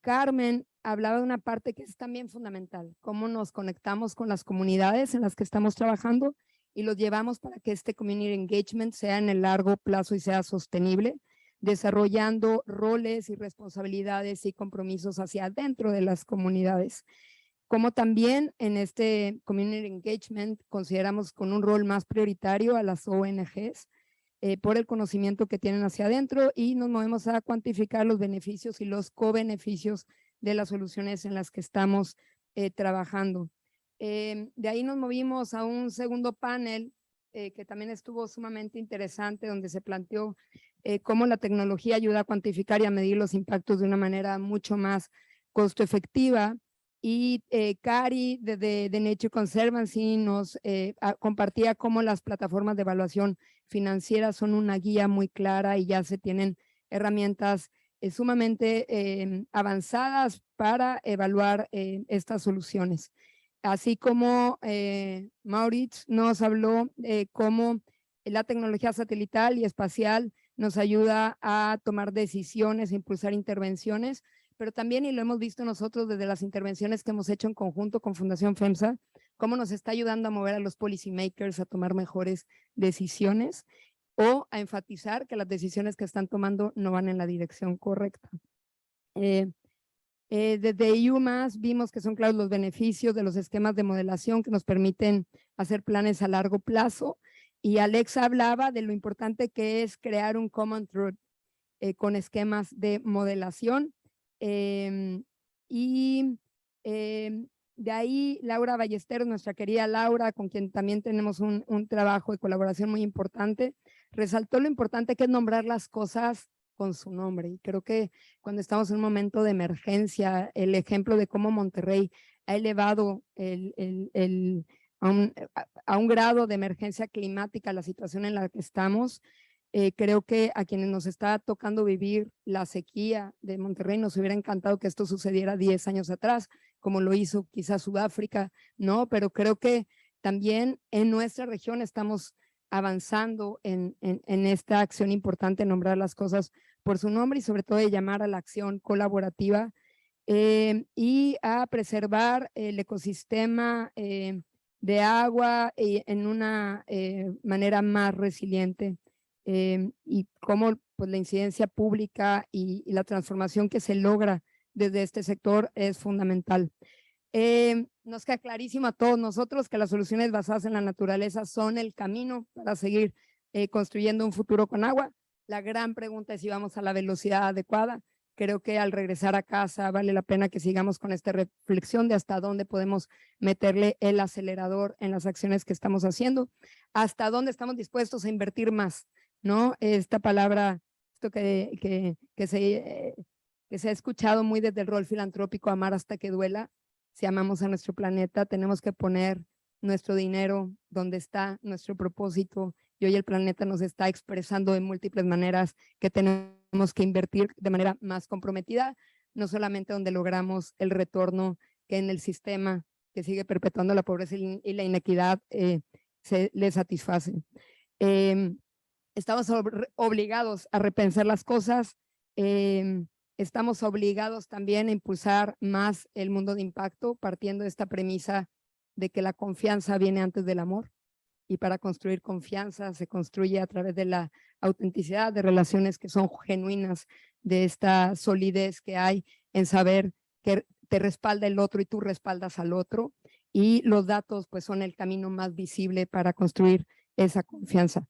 Carmen hablaba de una parte que es también fundamental, cómo nos conectamos con las comunidades en las que estamos trabajando y los llevamos para que este community engagement sea en el largo plazo y sea sostenible, desarrollando roles y responsabilidades y compromisos hacia adentro de las comunidades. Como también en este community engagement consideramos con un rol más prioritario a las ONGs por el conocimiento que tienen hacia adentro y nos movemos a cuantificar los beneficios y los co-beneficios de las soluciones en las que estamos trabajando. De ahí nos movimos a un segundo panel que también estuvo sumamente interesante, donde se planteó cómo la tecnología ayuda a cuantificar y a medir los impactos de una manera mucho más costo efectiva. Y Cari de Nature Conservancy nos compartía cómo las plataformas de evaluación financiera son una guía muy clara y ya se tienen herramientas sumamente avanzadas para evaluar estas soluciones. Así como Maurits nos habló cómo la tecnología satelital y espacial nos ayuda a tomar decisiones, a impulsar intervenciones, pero también, y lo hemos visto nosotros desde las intervenciones que hemos hecho en conjunto con Fundación FEMSA, cómo nos está ayudando a mover a los policy makers a tomar mejores decisiones o a enfatizar que las decisiones que están tomando no van en la dirección correcta. Desde IUMAS vimos que son claros los beneficios de los esquemas de modelación que nos permiten hacer planes a largo plazo. Y Alexa hablaba de lo importante que es crear un common truth con esquemas de modelación. De ahí Laura Ballesteros, nuestra querida Laura, con quien también tenemos un trabajo de colaboración muy importante, resaltó lo importante que es nombrar las cosas con su nombre. Y creo que cuando estamos en un momento de emergencia, el ejemplo de cómo Monterrey ha elevado a un grado de emergencia climática la situación en la que estamos, creo que a quienes nos está tocando vivir la sequía de Monterrey nos hubiera encantado que esto sucediera 10 años atrás, como lo hizo quizás Sudáfrica, ¿no? Pero creo que también en nuestra región estamos avanzando en esta acción importante, nombrar las cosas por su nombre y sobre todo de llamar a la acción colaborativa y a preservar el ecosistema de agua en una manera más resiliente. Y cómo pues, la incidencia pública y la transformación que se logra desde este sector es fundamental. Nos queda clarísimo a todos nosotros que las soluciones basadas en la naturaleza son el camino para seguir construyendo un futuro con agua. La gran pregunta es si vamos a la velocidad adecuada. Creo que al regresar a casa vale la pena que sigamos con esta reflexión de hasta dónde podemos meterle el acelerador en las acciones que estamos haciendo, hasta dónde estamos dispuestos a invertir más, ¿no? Esta palabra, esto que se ha escuchado muy desde el rol filantrópico, amar hasta que duela. Si amamos a nuestro planeta, tenemos que poner nuestro dinero donde está nuestro propósito, y hoy el planeta nos está expresando de múltiples maneras que tenemos que invertir de manera más comprometida, no solamente donde logramos el retorno que en el sistema que sigue perpetuando la pobreza y la inequidad se le satisface. Estamos obligados a repensar las cosas, estamos obligados también a impulsar más el mundo de impacto, partiendo de esta premisa de que la confianza viene antes del amor. Y para construir confianza se construye a través de la autenticidad, de relaciones que son genuinas, de esta solidez que hay en saber que te respalda el otro y tú respaldas al otro. Y los datos pues son el camino más visible para construir esa confianza.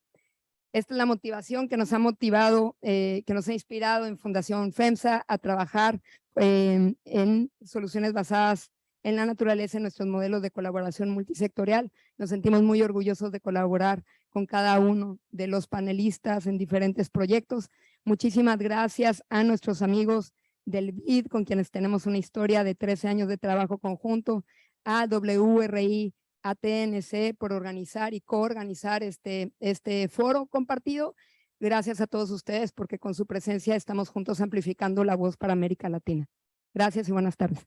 Esta es la motivación que nos ha motivado, que nos ha inspirado en Fundación FEMSA a trabajar en soluciones basadas en la naturaleza, en nuestros modelos de colaboración multisectorial. Nos sentimos muy orgullosos de colaborar con cada uno de los panelistas en diferentes proyectos. Muchísimas gracias a nuestros amigos del BID, con quienes tenemos una historia de 13 años de trabajo conjunto, a WRI, a TNC por organizar y coorganizar este foro compartido. Gracias a todos ustedes porque con su presencia estamos juntos amplificando la voz para América Latina. Gracias y buenas tardes.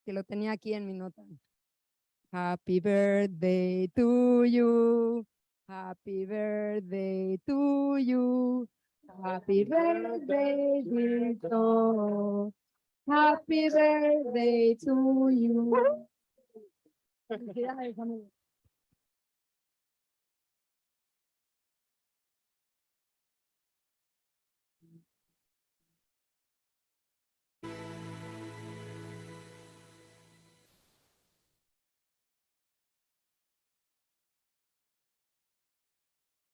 Que lo tenía aquí en mi nota. Happy birthday to you. Happy birthday to you. Happy birthday, dear Tom. Happy birthday to you. Felicidades, amigo.